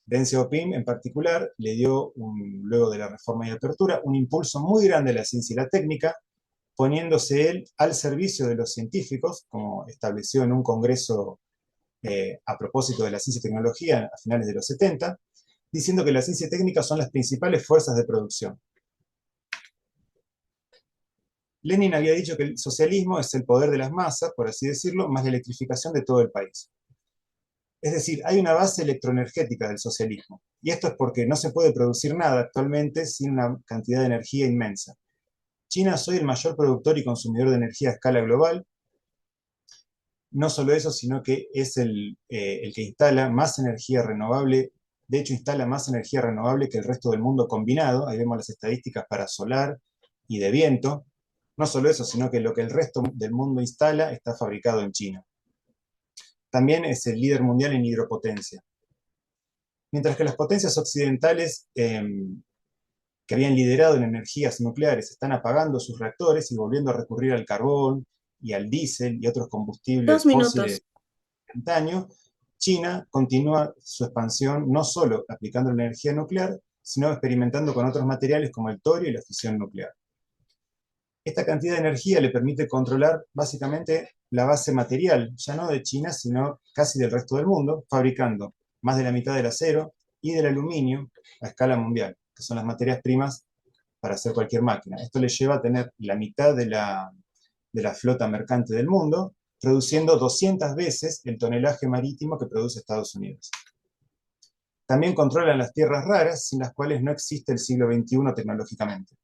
Deng Xiaoping, en particular, le dio, luego de la reforma y apertura, un impulso muy grande a la ciencia y la técnica, poniéndose él al servicio de los científicos, como estableció en un congreso a propósito de la ciencia y tecnología a finales de los 70, diciendo que la ciencia y técnica son las principales fuerzas de producción. Lenin había dicho que el socialismo es el poder de las masas, por así decirlo, más la electrificación de todo el país. Es decir, hay una base electroenergética del socialismo, y esto es porque no se puede producir nada actualmente sin una cantidad de energía inmensa. China es hoy el mayor productor y consumidor de energía a escala global. No solo eso, sino que es el que instala más energía renovable. De hecho, instala más energía renovable que el resto del mundo combinado. Ahí vemos las estadísticas para solar y de viento. No solo eso, sino que lo que el resto del mundo instala está fabricado en China. También es el líder mundial en hidropotencia. Mientras que las potencias occidentales que habían liderado en energías nucleares están apagando sus reactores y volviendo a recurrir al carbón y al diésel y otros combustibles 2 minutos. fósiles de antaño, China continúa su expansión no solo aplicando la energía nuclear, sino experimentando con otros materiales como el torio y la fisión nuclear. Esta cantidad de energía le permite controlar básicamente la base material, ya no de China, sino casi del resto del mundo, fabricando más de la mitad del acero y del aluminio a escala mundial, que son las materias primas para hacer cualquier máquina. Esto le lleva a tener la mitad de la flota mercante del mundo, produciendo 200 veces el tonelaje marítimo que produce Estados Unidos. También controlan las tierras raras, sin las cuales no existe el siglo XXI tecnológicamente.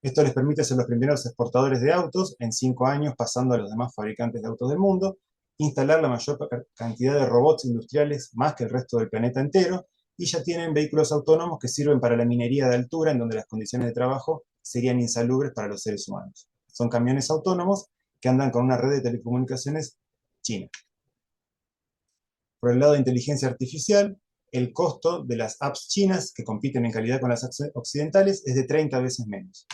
Esto les permite ser los primeros exportadores de autos en 5 años, pasando a los demás fabricantes de autos del mundo, instalar la mayor cantidad de robots industriales, más que el resto del planeta entero, y ya tienen vehículos autónomos que sirven para la minería de altura, en donde las condiciones de trabajo serían insalubres para los seres humanos. Son camiones autónomos que andan con una red de telecomunicaciones china. Por el lado de inteligencia artificial, el costo de las apps chinas que compiten en calidad con las apps occidentales es de 30 veces menos.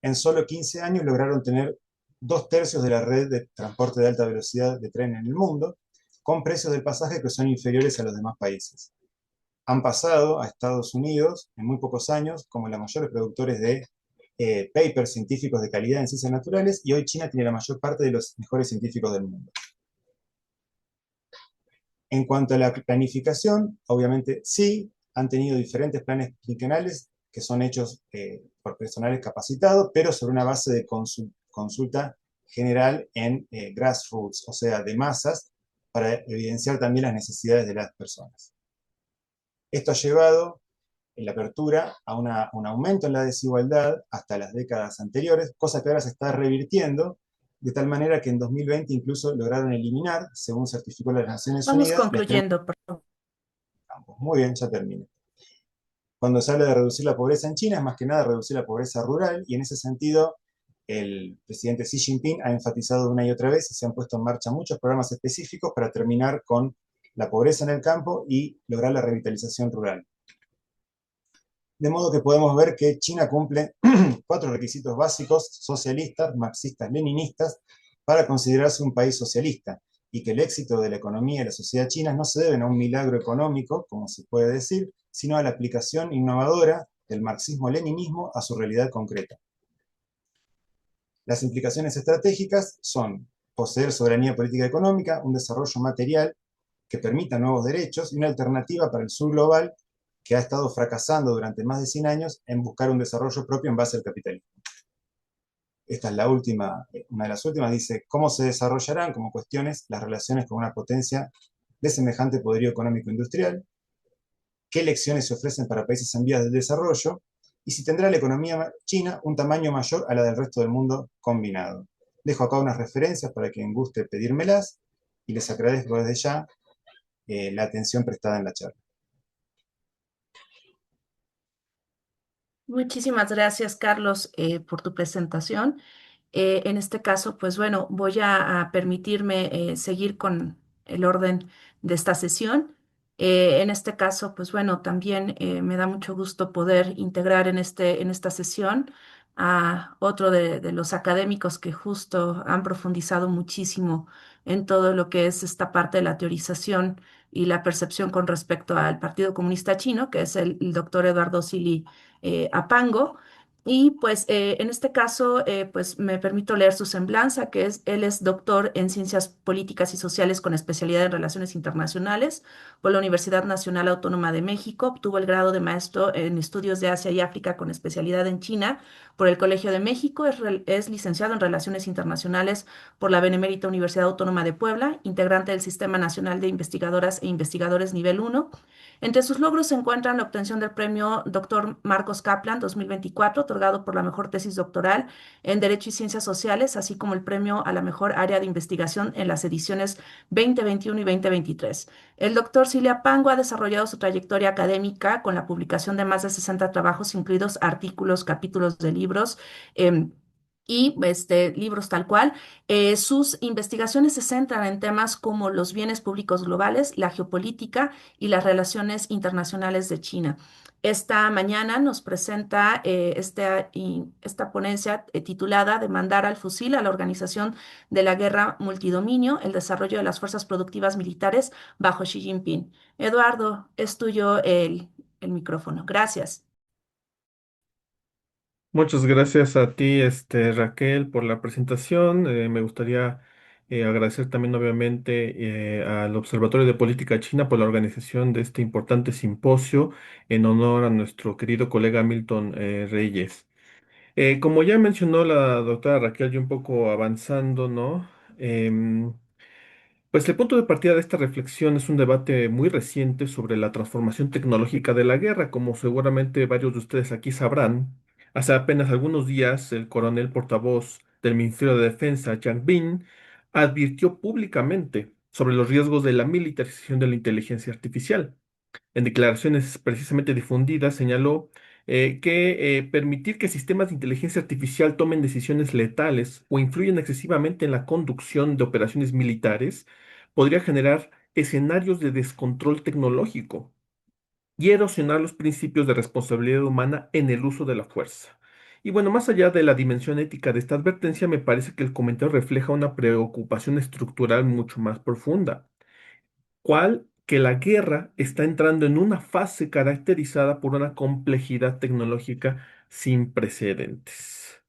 En solo 15 años lograron tener 2/3 de la red de transporte de alta velocidad de tren en el mundo, con precios del pasaje que son inferiores a los demás países. Han pasado a Estados Unidos en muy pocos años como los mayores productores de papers científicos de calidad en ciencias naturales, y hoy China tiene la mayor parte de los mejores científicos del mundo. En cuanto a la planificación, obviamente sí, han tenido diferentes planes quinquenales que son hechos por personales capacitados, pero sobre una base de consulta general en grassroots, o sea, de masas, para evidenciar también las necesidades de las personas. Esto ha llevado en la apertura a un aumento en la desigualdad hasta las décadas anteriores, cosa que ahora se está revirtiendo, de tal manera que en 2020 incluso lograron eliminar, según certificó las Naciones Vamos Unidas, la extrema concluyendo, por favor. campos. Muy bien, ya termino. Cuando se habla de reducir la pobreza en China, es más que nada reducir la pobreza rural, y en ese sentido el presidente Xi Jinping ha enfatizado una y otra vez y se han puesto en marcha muchos programas específicos para terminar con la pobreza en el campo y lograr la revitalización rural. De modo que podemos ver que China cumple 4 requisitos básicos socialistas, marxistas, leninistas, para considerarse un país socialista, y que el éxito de la economía y la sociedad china no se deben a un milagro económico, como se puede decir, sino a la aplicación innovadora del marxismo-leninismo a su realidad concreta. Las implicaciones estratégicas son poseer soberanía política y económica, un desarrollo material que permita nuevos derechos y una alternativa para el sur global que ha estado fracasando durante más de 100 años en buscar un desarrollo propio en base al capitalismo. Esta es la última, una de las últimas, dice cómo se desarrollarán como cuestiones las relaciones con una potencia de semejante poderío económico industrial, qué lecciones se ofrecen para países en vías de desarrollo, y si tendrá la economía china un tamaño mayor a la del resto del mundo combinado. Dejo acá unas referencias para quien guste pedírmelas, y les agradezco desde ya la atención prestada en la charla. Muchísimas gracias, Carlos, por tu presentación. En este caso, pues bueno, voy a permitirme seguir con el orden de esta sesión. En este caso, pues bueno, también me da mucho gusto poder integrar en esta sesión a otro de los académicos que justo han profundizado muchísimo en todo lo que es esta parte de la teorización y la percepción con respecto al Partido Comunista Chino, que es el doctor Eduardo Sili Apango. Y pues en este caso, pues me permito leer su semblanza, que es, él es doctor en Ciencias Políticas y Sociales con especialidad en Relaciones Internacionales por la Universidad Nacional Autónoma de México. Obtuvo el grado de maestro en Estudios de Asia y África con especialidad en China por el Colegio de México. Es licenciado en Relaciones Internacionales por la Benemérita Universidad Autónoma de Puebla, integrante del Sistema Nacional de Investigadoras e Investigadores Nivel 1. Entre sus logros se encuentran la obtención del premio Dr. Marcos Kaplan 2024, otorgado por la mejor tesis doctoral en Derecho y Ciencias Sociales, así como el premio a la mejor área de investigación en las ediciones 2021 y 2023. El doctor Cilia Pango ha desarrollado su trayectoria académica con la publicación de más de 60 trabajos, incluidos artículos, capítulos de libros. Y libros tal cual. Sus investigaciones se centran en temas como los bienes públicos globales, la geopolítica y las relaciones internacionales de China. Esta mañana nos presenta esta ponencia titulada Demandar al fusil a la organización de la guerra multidominio, el desarrollo de las fuerzas productivas militares bajo Xi Jinping. Eduardo, es tuyo el micrófono. Gracias. Muchas gracias a ti, Raquel, por la presentación. Me gustaría agradecer también, obviamente, al Observatorio de Política China por la organización de este importante simposio en honor a nuestro querido colega Milton Reyes. Como ya mencionó la doctora Raquel, y un poco avanzando, ¿no? Pues el punto de partida de esta reflexión es un debate muy reciente sobre la transformación tecnológica de la guerra. Como seguramente varios de ustedes aquí sabrán, Hace apenas algunos días, el coronel portavoz del Ministerio de Defensa, Yang Bin, advirtió públicamente sobre los riesgos de la militarización de la inteligencia artificial. En declaraciones precisamente difundidas, señaló que permitir que sistemas de inteligencia artificial tomen decisiones letales o influyan excesivamente en la conducción de operaciones militares podría generar escenarios de descontrol tecnológico y erosionar los principios de responsabilidad humana en el uso de la fuerza. Y bueno, más allá de la dimensión ética de esta advertencia, me parece que el comentario refleja una preocupación estructural mucho más profunda. ¿Cuál? Que la guerra está entrando en una fase caracterizada por una complejidad tecnológica sin precedentes.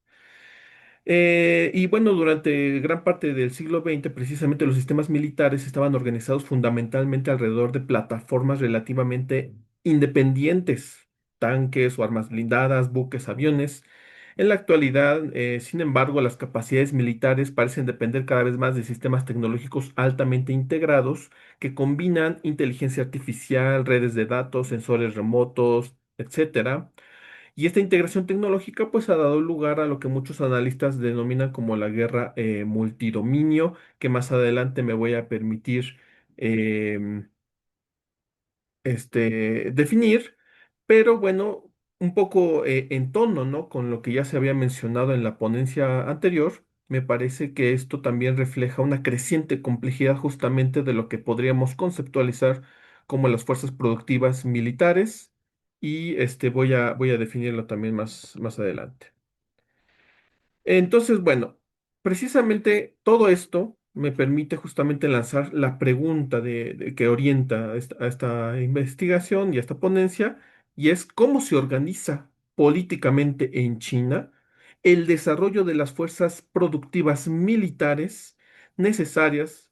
Y bueno, durante gran parte del siglo XX, precisamente los sistemas militares estaban organizados fundamentalmente alrededor de plataformas relativamente independientes, tanques o armas blindadas, buques, aviones. En la actualidad, sin embargo, las capacidades militares parecen depender cada vez más de sistemas tecnológicos altamente integrados que combinan inteligencia artificial, redes de datos, sensores remotos, etcétera, y esta integración tecnológica pues ha dado lugar a lo que muchos analistas denominan como la guerra multidominio, que más adelante me voy a permitir em, definir, pero bueno, un poco en tono, ¿no? Con lo que ya se había mencionado en la ponencia anterior, me parece que esto también refleja una creciente complejidad justamente de lo que podríamos conceptualizar como las fuerzas productivas militares y voy a definirlo también más adelante. Entonces, bueno, precisamente todo esto me permite justamente lanzar la pregunta que orienta a esta investigación y a esta ponencia, y es cómo se organiza políticamente en China el desarrollo de las fuerzas productivas militares necesarias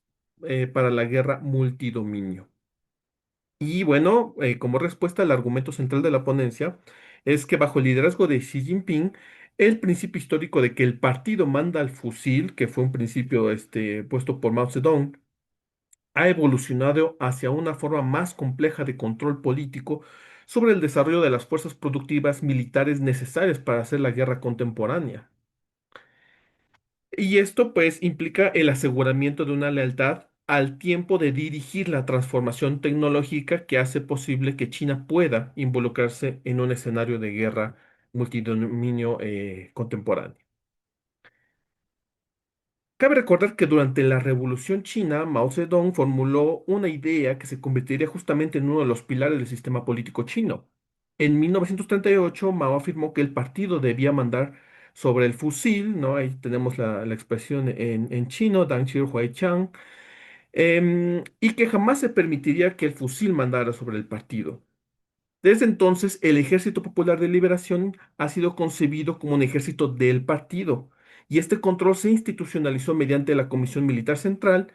para la guerra multidominio. Y bueno, como respuesta al argumento central de la ponencia, es que bajo el liderazgo de Xi Jinping, el principio histórico de que el partido manda al fusil, que fue un principio puesto por Mao Zedong, ha evolucionado hacia una forma más compleja de control político sobre el desarrollo de las fuerzas productivas militares necesarias para hacer la guerra contemporánea. Y esto pues implica el aseguramiento de una lealtad al tiempo de dirigir la transformación tecnológica que hace posible que China pueda involucrarse en un escenario de guerra multidominio contemporáneo. Cabe recordar que durante la Revolución China, Mao Zedong formuló una idea que se convertiría justamente en uno de los pilares del sistema político chino. En 1938, Mao afirmó que el partido debía mandar sobre el fusil, ¿no? Ahí tenemos la expresión en chino, Dan Chi Huai Chang, y que jamás se permitiría que el fusil mandara sobre el partido. Desde entonces, el Ejército Popular de Liberación ha sido concebido como un ejército del partido, y este control se institucionalizó mediante la Comisión Militar Central,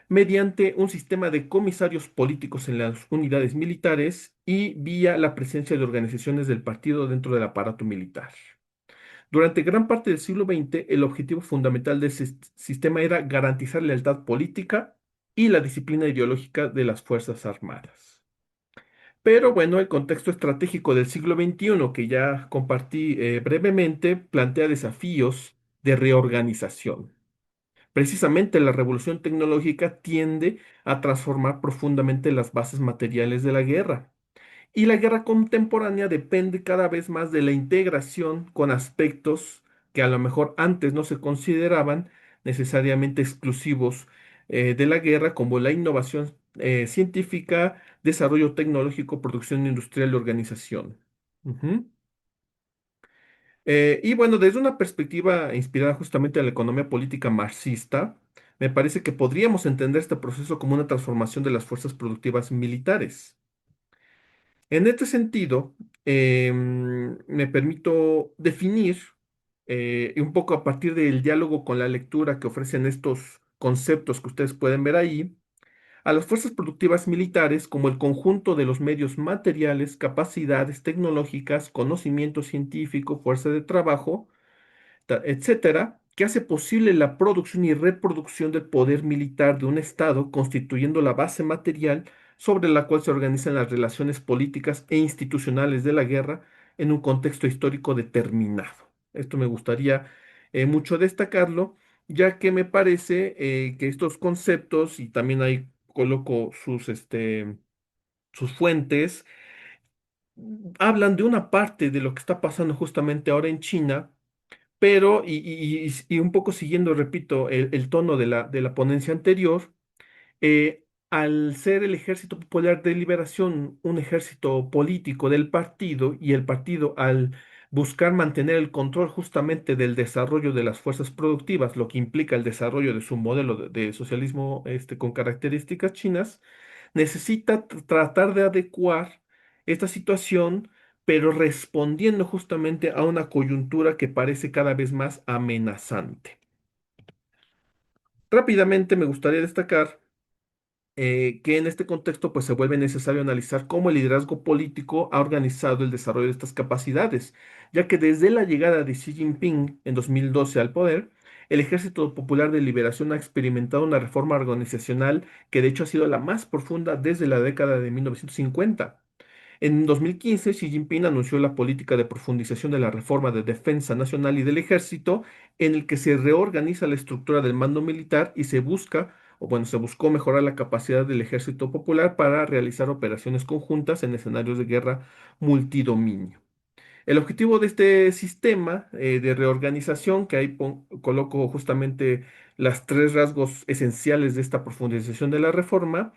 mediante un sistema de comisarios políticos en las unidades militares y vía la presencia de organizaciones del partido dentro del aparato militar. Durante gran parte del siglo XX, el objetivo fundamental de ese sistema era garantizar lealtad política y la disciplina ideológica de las Fuerzas Armadas. Pero bueno, el contexto estratégico del siglo XXI, que ya compartí brevemente, plantea desafíos de reorganización. Precisamente la revolución tecnológica tiende a transformar profundamente las bases materiales de la guerra. Y la guerra contemporánea depende cada vez más de la integración con aspectos que a lo mejor antes no se consideraban necesariamente exclusivos de la guerra, como la innovación científica, desarrollo tecnológico, producción industrial y organización. Ujú. Y bueno, desde una perspectiva inspirada justamente en la economía política marxista, me parece que podríamos entender este proceso como una transformación de las fuerzas productivas militares. En este sentido, me permito definir un poco a partir del diálogo con la lectura que ofrecen estos conceptos que ustedes pueden ver ahí, a las fuerzas productivas militares como el conjunto de los medios materiales, capacidades tecnológicas, conocimiento científico, fuerza de trabajo, etcétera, que hace posible la producción y reproducción del poder militar de un Estado, constituyendo la base material sobre la cual se organizan las relaciones políticas e institucionales de la guerra en un contexto histórico determinado. Esto me gustaría mucho destacarlo, ya que me parece que estos conceptos, y también ahí coloco sus fuentes, hablan de una parte de lo que está pasando justamente ahora en China, pero, y un poco siguiendo, repito, el tono de la ponencia anterior, al ser el Ejército Popular de Liberación un ejército político del partido y el partido al buscar mantener el control justamente del desarrollo de las fuerzas productivas, lo que implica el desarrollo de su modelo de socialismo con características chinas, necesita tratar de adecuar esta situación, pero respondiendo justamente a una coyuntura que parece cada vez más amenazante. Rápidamente me gustaría destacar que en este contexto pues se vuelve necesario analizar cómo el liderazgo político ha organizado el desarrollo de estas capacidades, ya que desde la llegada de Xi Jinping en 2012 al poder, el Ejército Popular de Liberación ha experimentado una reforma organizacional que de hecho ha sido la más profunda desde la década de 1950. En 2015, Xi Jinping anunció la política de profundización de la reforma de defensa nacional y del ejército, en el que se reorganiza la estructura del mando militar y se busca, o bueno, se buscó mejorar la capacidad del ejército popular para realizar operaciones conjuntas en escenarios de guerra multidominio. El objetivo de este sistema de reorganización, que ahí coloco justamente las tres rasgos esenciales de esta profundización de la reforma,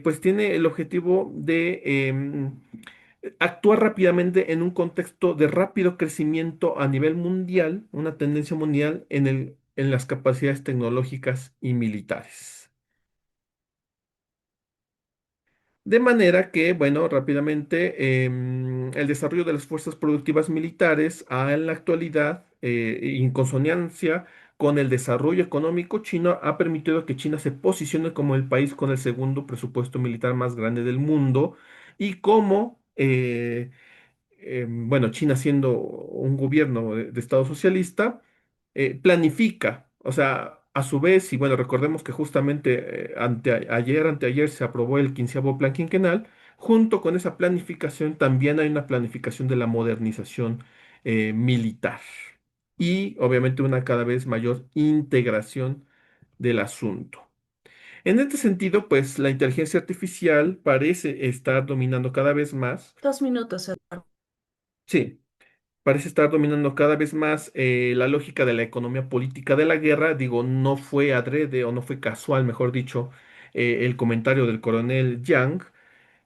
pues tiene el objetivo de actuar rápidamente en un contexto de rápido crecimiento a nivel mundial, una tendencia mundial en las capacidades tecnológicas y militares. De manera que, bueno, rápidamente, el desarrollo de las fuerzas productivas militares en la actualidad, en consonancia con el desarrollo económico chino, ha permitido que China se posicione como el país con el segundo presupuesto militar más grande del mundo y como bueno, China siendo un gobierno de Estado socialista, planifica, o sea, a su vez, y bueno, recordemos que justamente anteayer se aprobó el quinceavo plan quinquenal, junto con esa planificación también hay una planificación de la modernización militar y obviamente una cada vez mayor integración del asunto. En este sentido, pues la inteligencia artificial parece estar dominando cada vez más. 2 minutos. Sí, parece estar dominando cada vez más la lógica de la economía política de la guerra. Digo, no fue adrede o no fue casual, mejor dicho, el comentario del coronel Yang,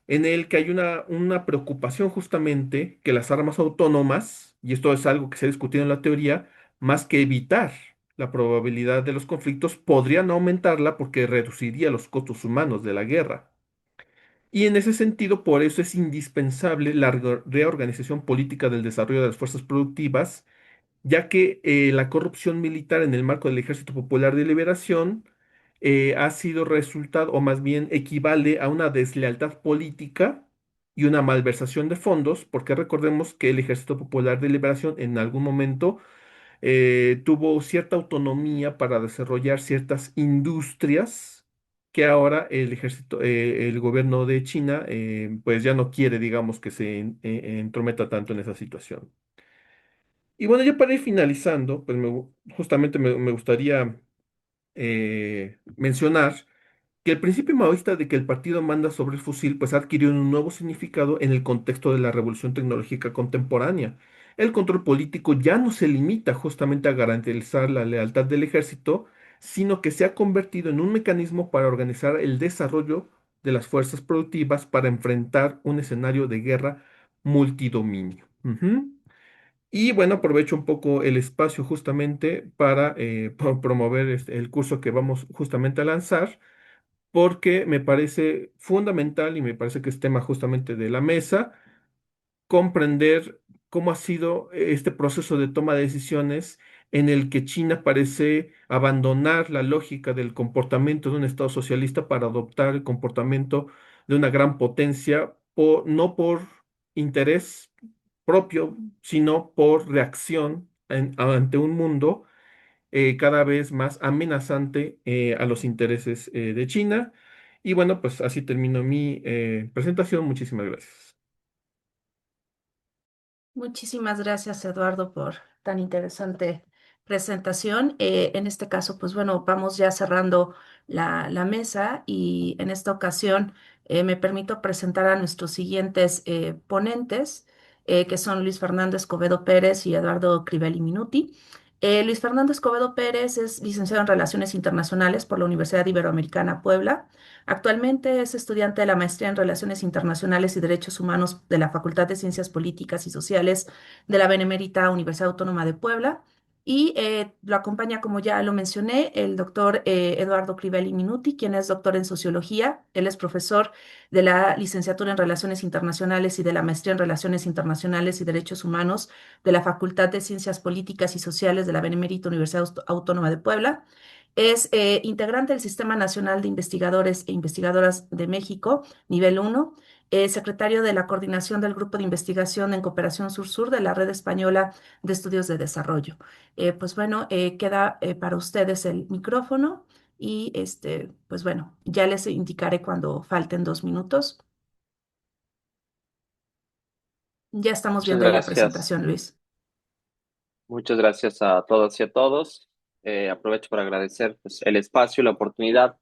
en el que hay una preocupación justamente que las armas autónomas, y esto es algo que se ha discutido en la teoría, más que evitar la probabilidad de los conflictos, podrían aumentarla porque reduciría los costos humanos de la guerra. Y en ese sentido, por eso es indispensable la reorganización política del desarrollo de las fuerzas productivas, ya que la corrupción militar en el marco del Ejército Popular de Liberación ha sido resultado, o más bien equivale a una deslealtad política y una malversación de fondos, porque recordemos que el Ejército Popular de Liberación en algún momento tuvo cierta autonomía para desarrollar ciertas industrias que ahora el gobierno de China, pues ya no quiere, digamos, que se entrometa tanto en esa situación. Y bueno, ya para ir finalizando, pues justamente me gustaría mencionar que el principio maoísta de que el partido manda sobre el fusil pues adquirió un nuevo significado en el contexto de la revolución tecnológica contemporánea. El control político ya no se limita justamente a garantizar la lealtad del ejército, sino que se ha convertido en un mecanismo para organizar el desarrollo de las fuerzas productivas para enfrentar un escenario de guerra multidominio. Ujú. Y bueno, aprovecho un poco el espacio justamente para promover el curso que vamos justamente a lanzar porque me parece fundamental y me parece que es tema justamente de la mesa, comprender cómo ha sido este proceso de toma de decisiones en el que China parece abandonar la lógica del comportamiento de un Estado socialista para adoptar el comportamiento de una gran potencia, no por interés propio, sino por reacción ante un mundo cada vez más amenazante a los intereses de China. Y bueno, pues así termino mi presentación. Muchísimas gracias. Muchísimas gracias, Eduardo, por tan interesante presentación. En este caso, pues bueno, vamos ya cerrando la mesa y en esta ocasión me permito presentar a nuestros siguientes ponentes, que son Luis Fernando Escobedo Pérez y Eduardo Crivelli Minuti. Luis Fernando Escobedo Pérez es licenciado en Relaciones Internacionales por la Universidad Iberoamericana Puebla. Actualmente es estudiante de la maestría en Relaciones Internacionales y Derechos Humanos de la Facultad de Ciencias Políticas y Sociales de la Benemérita Universidad Autónoma de Puebla. Y lo acompaña, como ya lo mencioné, el doctor Eduardo Crivelli Minuti, quien es doctor en Sociología. Él es profesor de la licenciatura en Relaciones Internacionales y de la maestría en Relaciones Internacionales y Derechos Humanos de la Facultad de Ciencias Políticas y Sociales de la Benemérita Universidad Autónoma de Puebla. Es integrante del Sistema Nacional de Investigadores e Investigadoras de México, nivel 1, secretario de la Coordinación del Grupo de Investigación en Cooperación Sur-Sur de la Red Española de Estudios de Desarrollo. Pues bueno, queda para ustedes el micrófono y pues bueno, ya les indicaré cuando falten 2 minutos. Ya estamos Muchas viendo ahí la gracias. presentación, Luis. Muchas gracias a todas y a todos. Aprovecho para agradecer pues, el espacio y la oportunidad.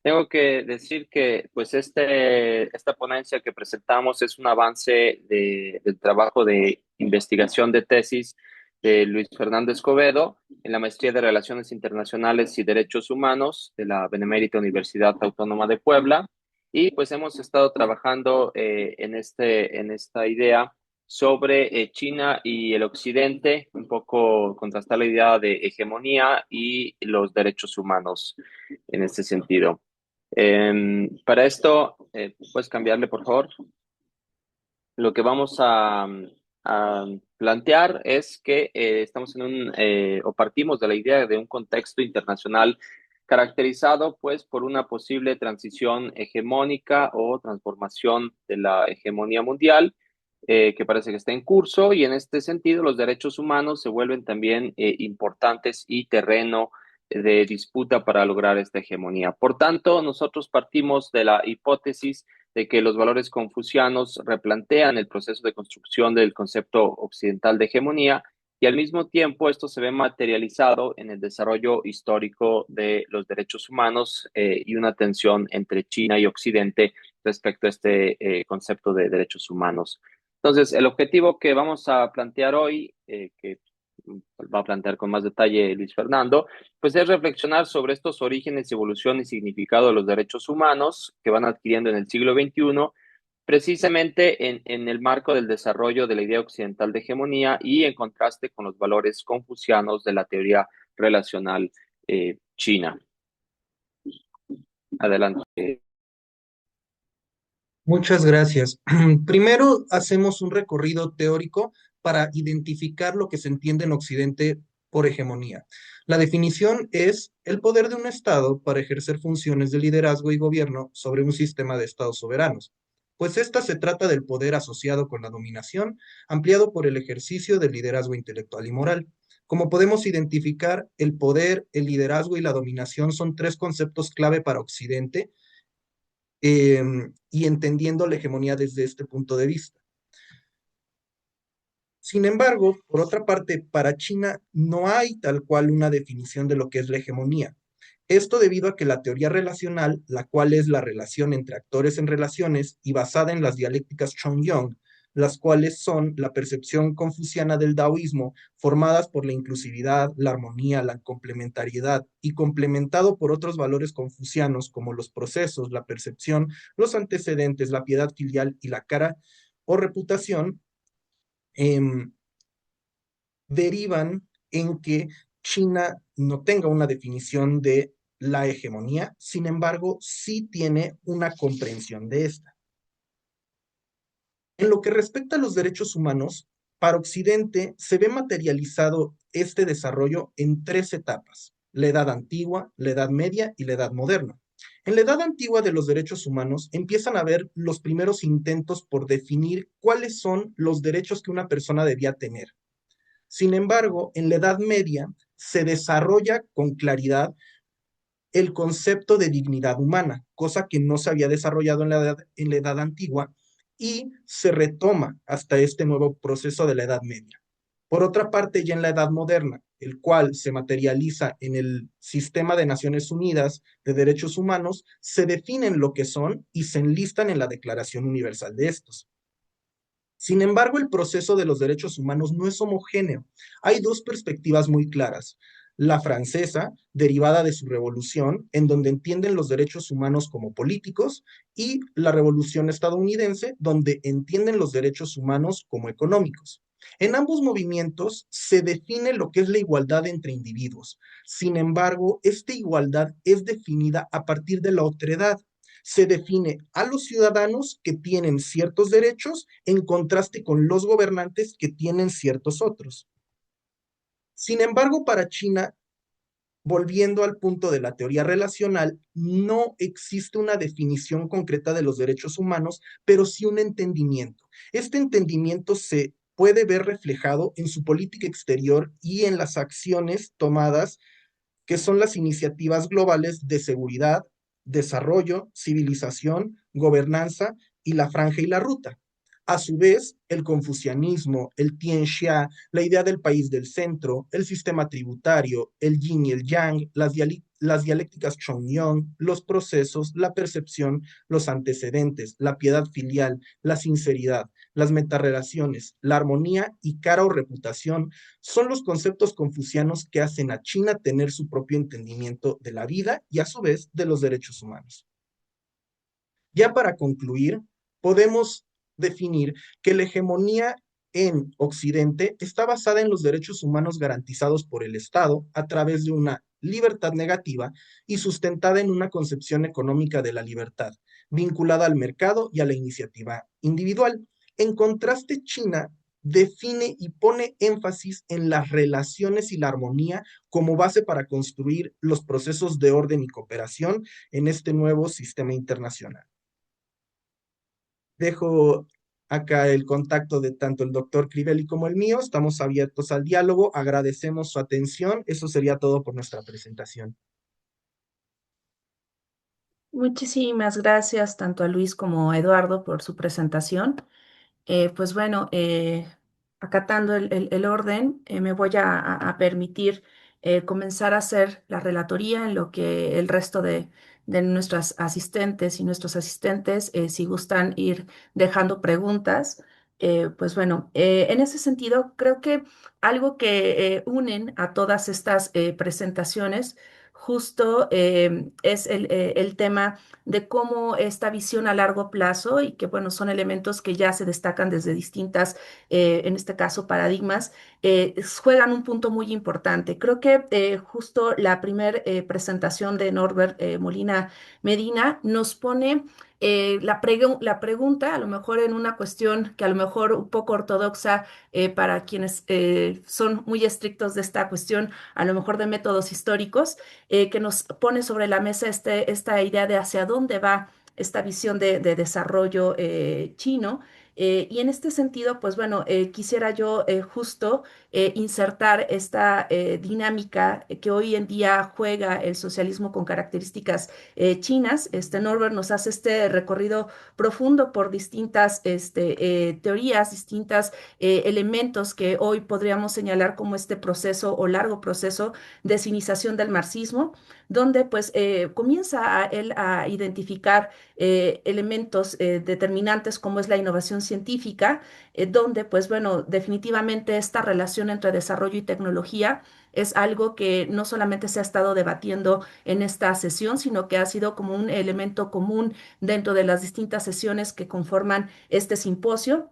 Tengo que decir que pues esta ponencia que presentamos es un avance del trabajo de investigación de tesis de Luis Fernando Escobedo en la Maestría de Relaciones Internacionales y Derechos Humanos de la Benemérita Universidad Autónoma de Puebla. Y pues hemos estado trabajando en esta idea sobre China y el Occidente, un poco contrastar la idea de hegemonía y los derechos humanos en este sentido. Para esto, ¿puedes cambiarle, por favor? Lo que vamos a plantear es que estamos o partimos de la idea de un contexto internacional caracterizado pues por una posible transición hegemónica o transformación de la hegemonía mundial que parece que está en curso y en este sentido los derechos humanos se vuelven también importantes y terreno de disputa para lograr esta hegemonía. Por tanto, nosotros partimos de la hipótesis de que los valores confucianos replantean el proceso de construcción del concepto occidental de hegemonía y al mismo tiempo esto se ve materializado en el desarrollo histórico de los derechos humanos y una tensión entre China y Occidente respecto a este concepto de derechos humanos. Entonces, el objetivo que vamos a plantear hoy, que va a plantear con más detalle Luis Fernando, pues es reflexionar sobre estos orígenes, evolución y significado de los derechos humanos que van adquiriendo en el siglo XXI, precisamente en el marco del desarrollo de la idea occidental de hegemonía y en contraste con los valores confucianos de la teoría relacional china. Adelante. Muchas gracias. Primero hacemos un recorrido teórico para identificar lo que se entiende en Occidente por hegemonía. La definición es el poder de un Estado para ejercer funciones de liderazgo y gobierno sobre un sistema de estados soberanos, pues esta se trata del poder asociado con la dominación, ampliado por el ejercicio del liderazgo intelectual y moral. Como podemos identificar, el poder, el liderazgo y la dominación son tres conceptos clave para Occidente y entendiendo la hegemonía desde este punto de vista. Sin embargo, por otra parte, para China no hay tal cual una definición de lo que es la hegemonía. Esto debido a que la teoría relacional, la cual es la relación entre actores en relaciones y basada en las dialécticas Chong-Yong, las cuales son la percepción confuciana del taoísmo, formadas por la inclusividad, la armonía, la complementariedad y complementado por otros valores confucianos como los procesos, la percepción, los antecedentes, la piedad filial y la cara o reputación, eh, derivan en que China no tenga una definición de la hegemonía, sin embargo, sí tiene una comprensión de esta. En lo que respecta a los derechos humanos, para Occidente se ve materializado este desarrollo en tres etapas: la Edad Antigua, la Edad Media y la Edad Moderna. En la Edad Antigua de los derechos humanos empiezan a ver los primeros intentos por definir cuáles son los derechos que una persona debía tener. Sin embargo, en la Edad Media se desarrolla con claridad el concepto de dignidad humana, cosa que no se había desarrollado en la edad antigua, y se retoma hasta este nuevo proceso de la Edad Media. Por otra parte, ya en la Edad Moderna, el cual se materializa en el sistema de Naciones Unidas de Derechos Humanos, se definen lo que son y se enlistan en la Declaración Universal de estos. Sin embargo, el proceso de los derechos humanos no es homogéneo. Hay dos perspectivas muy claras. La francesa, derivada de su revolución, en donde entienden los derechos humanos como políticos, y la revolución estadounidense, donde entienden los derechos humanos como económicos. En ambos movimientos se define lo que es la igualdad entre individuos. Sin embargo, esta igualdad es definida a partir de la otredad. Se define a los ciudadanos que tienen ciertos derechos en contraste con los gobernantes que tienen ciertos otros. Sin embargo, para China, volviendo al punto de la teoría relacional, no existe una definición concreta de los derechos humanos, pero sí un entendimiento. Este entendimiento se puede ver reflejado en su política exterior y en las acciones tomadas, que son las iniciativas globales de seguridad, desarrollo, civilización, gobernanza y la franja y la ruta. A su vez, el confucianismo, el Tianxia, la idea del país del centro, el sistema tributario, el yin y el yang, las dialécticas Chong-Yong, los procesos, la percepción, los antecedentes, la piedad filial, la sinceridad, las metarrelaciones, la armonía y cara o reputación son los conceptos confucianos que hacen a China tener su propio entendimiento de la vida y a su vez de los derechos humanos. Ya para concluir, podemos definir que la hegemonía en Occidente está basada en los derechos humanos garantizados por el Estado a través de una libertad negativa y sustentada en una concepción económica de la libertad, vinculada al mercado y a la iniciativa individual. En contraste, China define y pone énfasis en las relaciones y la armonía como base para construir los procesos de orden y cooperación en este nuevo sistema internacional. Dejo acá el contacto de tanto el doctor Crivelli como el mío. Estamos abiertos al diálogo. Agradecemos su atención. Eso sería todo por nuestra presentación. Muchísimas gracias tanto a Luis como a Eduardo por su presentación. Pues bueno, acatando el orden, me voy a permitir comenzar a hacer la relatoría en lo que el resto de nuestras asistentes y nuestros asistentes, si gustan ir dejando preguntas. Pues bueno, en ese sentido, creo que algo que unen a todas estas presentaciones justo es el tema de cómo esta visión a largo plazo y que, bueno, son elementos que ya se destacan desde distintas, en este caso, paradigmas, juegan un punto muy importante. Creo que justo la primera presentación de Norbert Molina Medina nos pone la pregunta, a lo mejor en una cuestión que a lo mejor un poco ortodoxa para quienes son muy estrictos de esta cuestión, a lo mejor de métodos históricos, que nos pone sobre la mesa esta idea de hacia dónde va esta visión de desarrollo chino. Y en este sentido, pues bueno, quisiera yo justo insertar esta dinámica que hoy en día juega el socialismo con características chinas. Norbert nos hace este recorrido profundo por distintas teorías, distintos elementos que hoy podríamos señalar como este proceso o largo proceso de sinización del marxismo, donde pues comienza él a identificar elementos determinantes como es la innovación científica, donde pues bueno, definitivamente esta relación entre desarrollo y tecnología es algo que no solamente se ha estado debatiendo en esta sesión, sino que ha sido como un elemento común dentro de las distintas sesiones que conforman este simposio.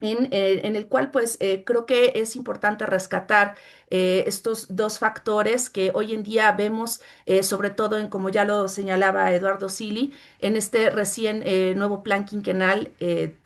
En el cual pues creo que es importante rescatar estos dos factores que hoy en día vemos, sobre todo en, como ya lo señalaba Eduardo Sili, en este recién nuevo plan quinquenal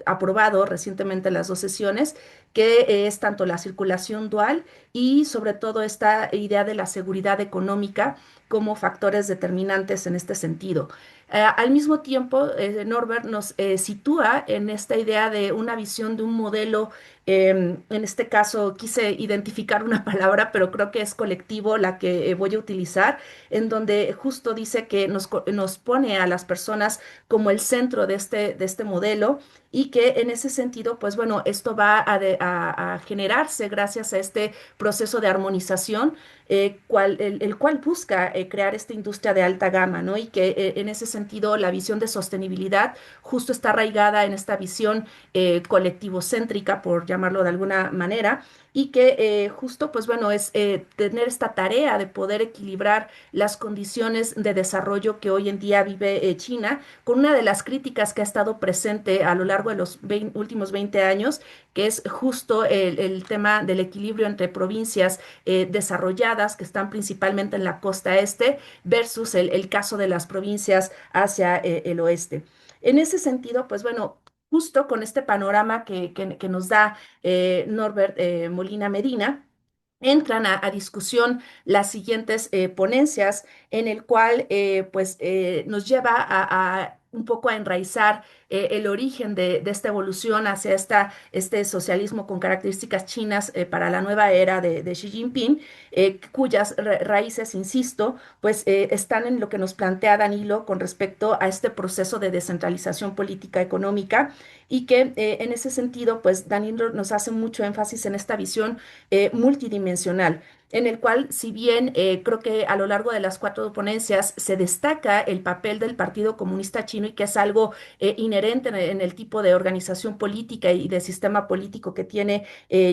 aprobado recientemente en las dos sesiones, que es tanto la circulación dual y sobre todo esta idea de la seguridad económica como factores determinantes en este sentido. Al mismo tiempo, Norbert nos sitúa en esta idea de una visión de un modelo En este caso quise identificar una palabra, pero creo que es colectivo la que voy a utilizar, en donde justo dice que nos pone a las personas como el centro de este modelo y que en ese sentido, pues bueno, esto va a generarse gracias a este proceso de armonización, el cual busca crear esta industria de alta gama, ¿no? Y que en ese sentido la visión de sostenibilidad justo está arraigada en esta visión colectivocéntrica, por llamarlo de alguna manera, y que justo, pues bueno, es tener esta tarea de poder equilibrar las condiciones de desarrollo que hoy en día vive China, con una de las críticas que ha estado presente a lo largo de los últimos 20 años, que es justo el tema del equilibrio entre provincias desarrolladas, que están principalmente en la costa este, versus el caso de las provincias hacia el oeste. En ese sentido, pues bueno, justo con este panorama que nos da Norbert Molina Medina, entran a discusión las siguientes ponencias en el cual pues nos lleva a un poco a enraizar el origen de esta evolución hacia este socialismo con características chinas para la nueva era de Xi Jinping, cuyas raíces, insisto, pues están en lo que nos plantea Danilo con respecto a este proceso de descentralización política económica y que en ese sentido, pues Danilo nos hace mucho énfasis en esta visión multidimensional, en el cual, si bien creo que a lo largo de las cuatro ponencias se destaca el papel del Partido Comunista Chino y que es algo inherente en el tipo de organización política y de sistema político que tiene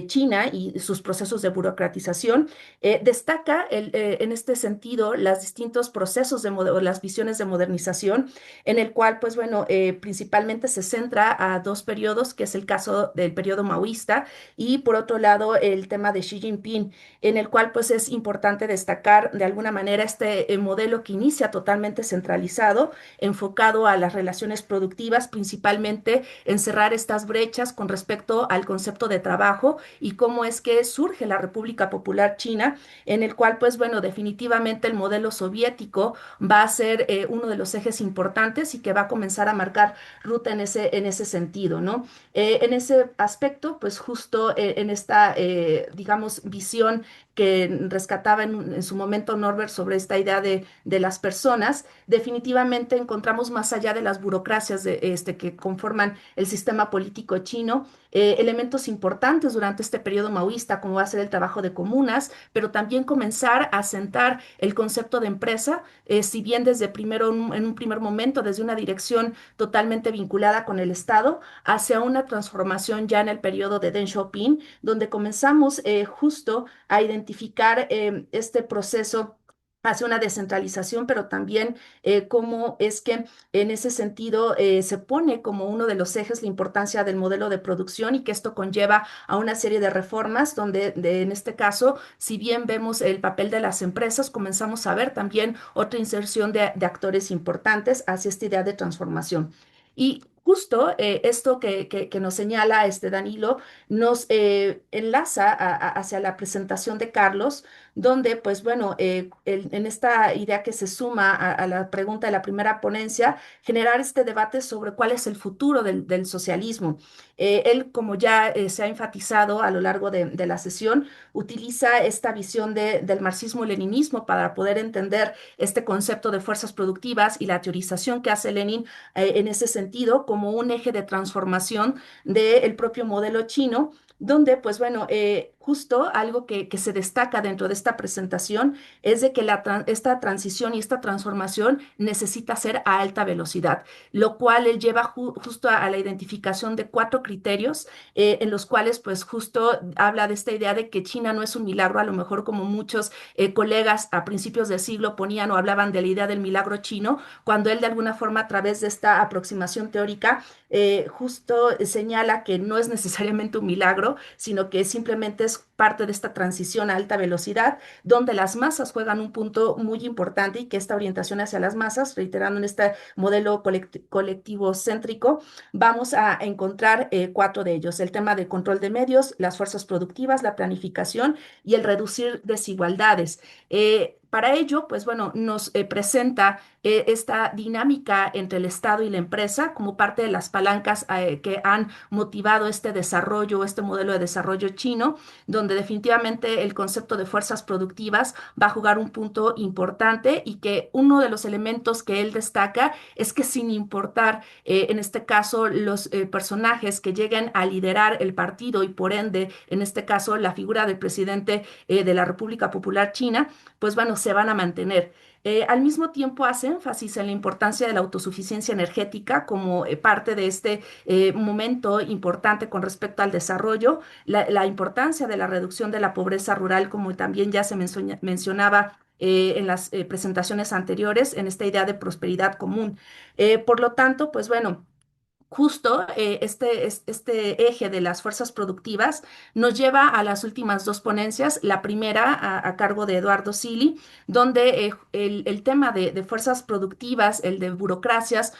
China y sus procesos de burocratización, destaca en este sentido los distintos procesos o las visiones de modernización, en el cual, pues bueno, principalmente se centra a dos periodos, que es el caso del periodo maoísta y por otro lado el tema de Xi Jinping, en el cual pues es importante destacar de alguna manera este modelo que inicia totalmente centralizado, enfocado a las relaciones productivas, principalmente en cerrar estas brechas con respecto al concepto de trabajo y cómo es que surge la República Popular China, en el cual pues bueno, definitivamente el modelo soviético va a ser uno de los ejes importantes y que va a comenzar a marcar ruta en ese sentido, ¿no? En ese aspecto, pues justo en esta, digamos, visión que rescataba en su momento Norbert sobre esta idea de las personas, definitivamente encontramos más allá de las burocracias que conforman el sistema político chino, elementos importantes durante este periodo maoísta, como va a ser el trabajo de comunas, pero también comenzar a sentar el concepto de empresa, si bien desde primero, en un primer momento, desde una dirección totalmente vinculada con el Estado, hacia una transformación ya en el periodo de Deng Xiaoping, donde comenzamos justo a identificar este proceso hacia una descentralización, pero también cómo es que en ese sentido se pone como uno de los ejes la importancia del modelo de producción y que esto conlleva a una serie de reformas donde en este caso, si bien vemos el papel de las empresas, comenzamos a ver también otra inserción de actores importantes hacia esta idea de transformación. Y justo esto que nos señala este Danilo nos enlaza hacia la presentación de Carlos, donde, pues bueno, en esta idea que se suma a la pregunta de la primera ponencia, generar este debate sobre cuál es el futuro del socialismo. Él, como ya se ha enfatizado a lo largo de la sesión, utiliza esta visión del marxismo-leninismo para poder entender este concepto de fuerzas productivas y la teorización que hace Lenin en ese sentido como un eje de transformación del propio modelo chino, donde, pues bueno, justo algo que se destaca dentro de esta presentación es de que esta transición y esta transformación necesita ser a alta velocidad, lo cual él lleva justo a la identificación de cuatro criterios en los cuales, pues justo habla de esta idea de que China no es un milagro, a lo mejor como muchos colegas a principios del siglo ponían o hablaban de la idea del milagro chino, cuando él de alguna forma a través de esta aproximación teórica justo señala que no es necesariamente un milagro, sino que simplemente es parte de esta transición a alta velocidad, donde las masas juegan un punto muy importante y que esta orientación hacia las masas, reiterando en este modelo colectivo céntrico, vamos a encontrar cuatro de ellos: el tema de control de medios, las fuerzas productivas, la planificación y el reducir desigualdades. Para ello, pues bueno, nos presenta esta dinámica entre el Estado y la empresa como parte de las palancas que han motivado este desarrollo, este modelo de desarrollo chino, donde definitivamente el concepto de fuerzas productivas va a jugar un punto importante y que uno de los elementos que él destaca es que sin importar, en este caso, los personajes que lleguen a liderar el partido y por ende, en este caso, la figura del presidente de la República Popular China, pues bueno, se van a mantener. Al mismo tiempo hace énfasis en la importancia de la autosuficiencia energética como parte de este momento importante con respecto al desarrollo, la importancia de la reducción de la pobreza rural, como también ya se mencionaba en las presentaciones anteriores, en esta idea de prosperidad común. Por lo tanto, pues bueno. Justo este eje de las fuerzas productivas nos lleva a las últimas dos ponencias. La primera a cargo de Eduardo Sili, donde el tema de fuerzas productivas, el de burocracias,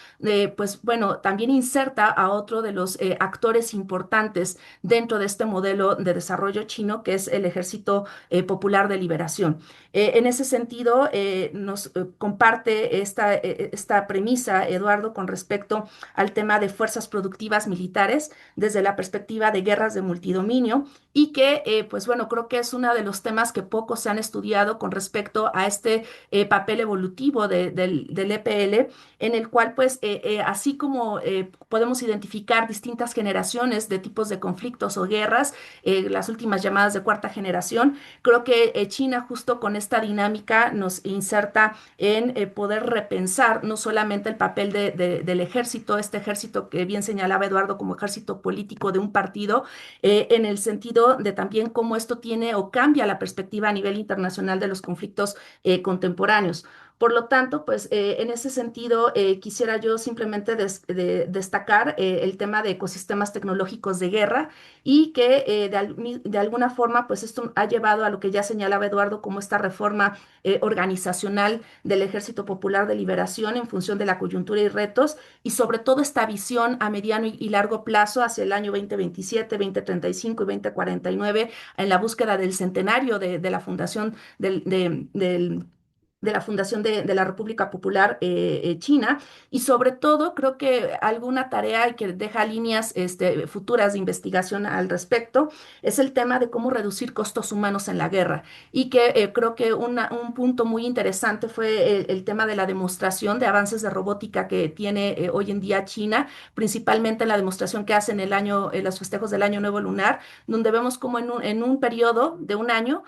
pues bueno, también inserta a otro de los actores importantes dentro de este modelo de desarrollo chino, que es el Ejército Popular de Liberación. En ese sentido, nos comparte esta premisa, Eduardo, con respecto al tema de fuerzas productivas militares desde la perspectiva de guerras de multidominio y que, pues bueno, creo que es uno de los temas que poco se han estudiado con respecto a este papel evolutivo del EPL, en el cual, pues, así como podemos identificar distintas generaciones de tipos de conflictos o guerras, las últimas llamadas de cuarta generación, creo que China justo con esta dinámica nos inserta en poder repensar no solamente el papel del ejército, este ejército que bien señalaba Eduardo como ejército político de un partido, en el sentido de también cómo esto tiene o cambia la perspectiva a nivel internacional de los conflictos contemporáneos. Por lo tanto, pues en ese sentido quisiera yo simplemente destacar el tema de ecosistemas tecnológicos de guerra y que de alguna forma pues esto ha llevado a lo que ya señalaba Eduardo como esta reforma organizacional del Ejército Popular de Liberación en función de la coyuntura y retos y sobre todo esta visión a mediano y largo plazo hacia el año 2027, 2035 y 2049 en la búsqueda del centenario de la fundación de la Fundación de la República Popular China y sobre todo creo que alguna tarea y que deja líneas futuras de investigación al respecto es el tema de cómo reducir costos humanos en la guerra y que creo que un punto muy interesante fue el tema de la demostración de avances de robótica que tiene hoy en día China, principalmente la demostración que hace en los festejos del Año Nuevo Lunar, donde vemos como en un periodo de un año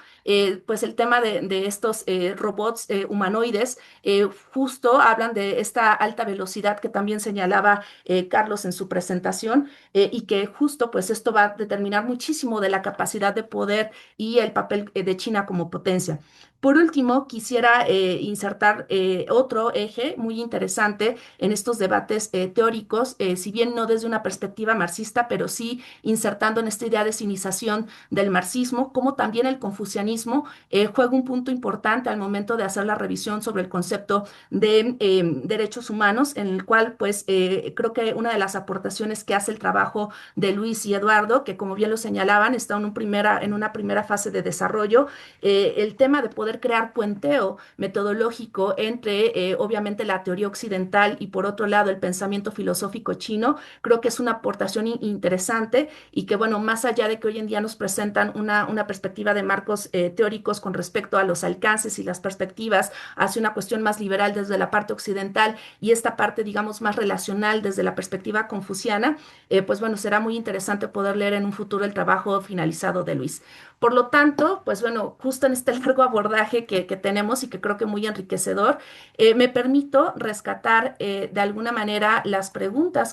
pues el tema de estos robots humanoides justo hablan de esta alta velocidad que también señalaba Carlos en su presentación y que justo pues esto va a determinar muchísimo de la capacidad de poder y el papel de China como potencia. Por último, quisiera insertar otro eje muy interesante en estos debates teóricos, si bien no desde una perspectiva marxista, pero sí insertando en esta idea de cinización del marxismo, como también el confucianismo juega un punto importante al momento de hacer la revisión sobre el concepto de derechos humanos, en el cual pues creo que una de las aportaciones que hace el trabajo de Luis y Eduardo, que como bien lo señalaban, está en una primera fase de desarrollo, el tema de poder crear puenteo metodológico entre obviamente la teoría occidental y por otro lado el pensamiento filosófico chino, creo que es una aportación interesante y que bueno, más allá de que hoy en día nos presentan una perspectiva de marcos teóricos con respecto a los alcances y las perspectivas hacia una cuestión más liberal desde la parte occidental y esta parte, digamos, más relacional desde la perspectiva confuciana, pues bueno, será muy interesante poder leer en un futuro el trabajo finalizado de Luis. Por lo tanto, pues bueno, justo en este largo abordaje que tenemos y que creo que muy enriquecedor, me permito rescatar de alguna manera las preguntas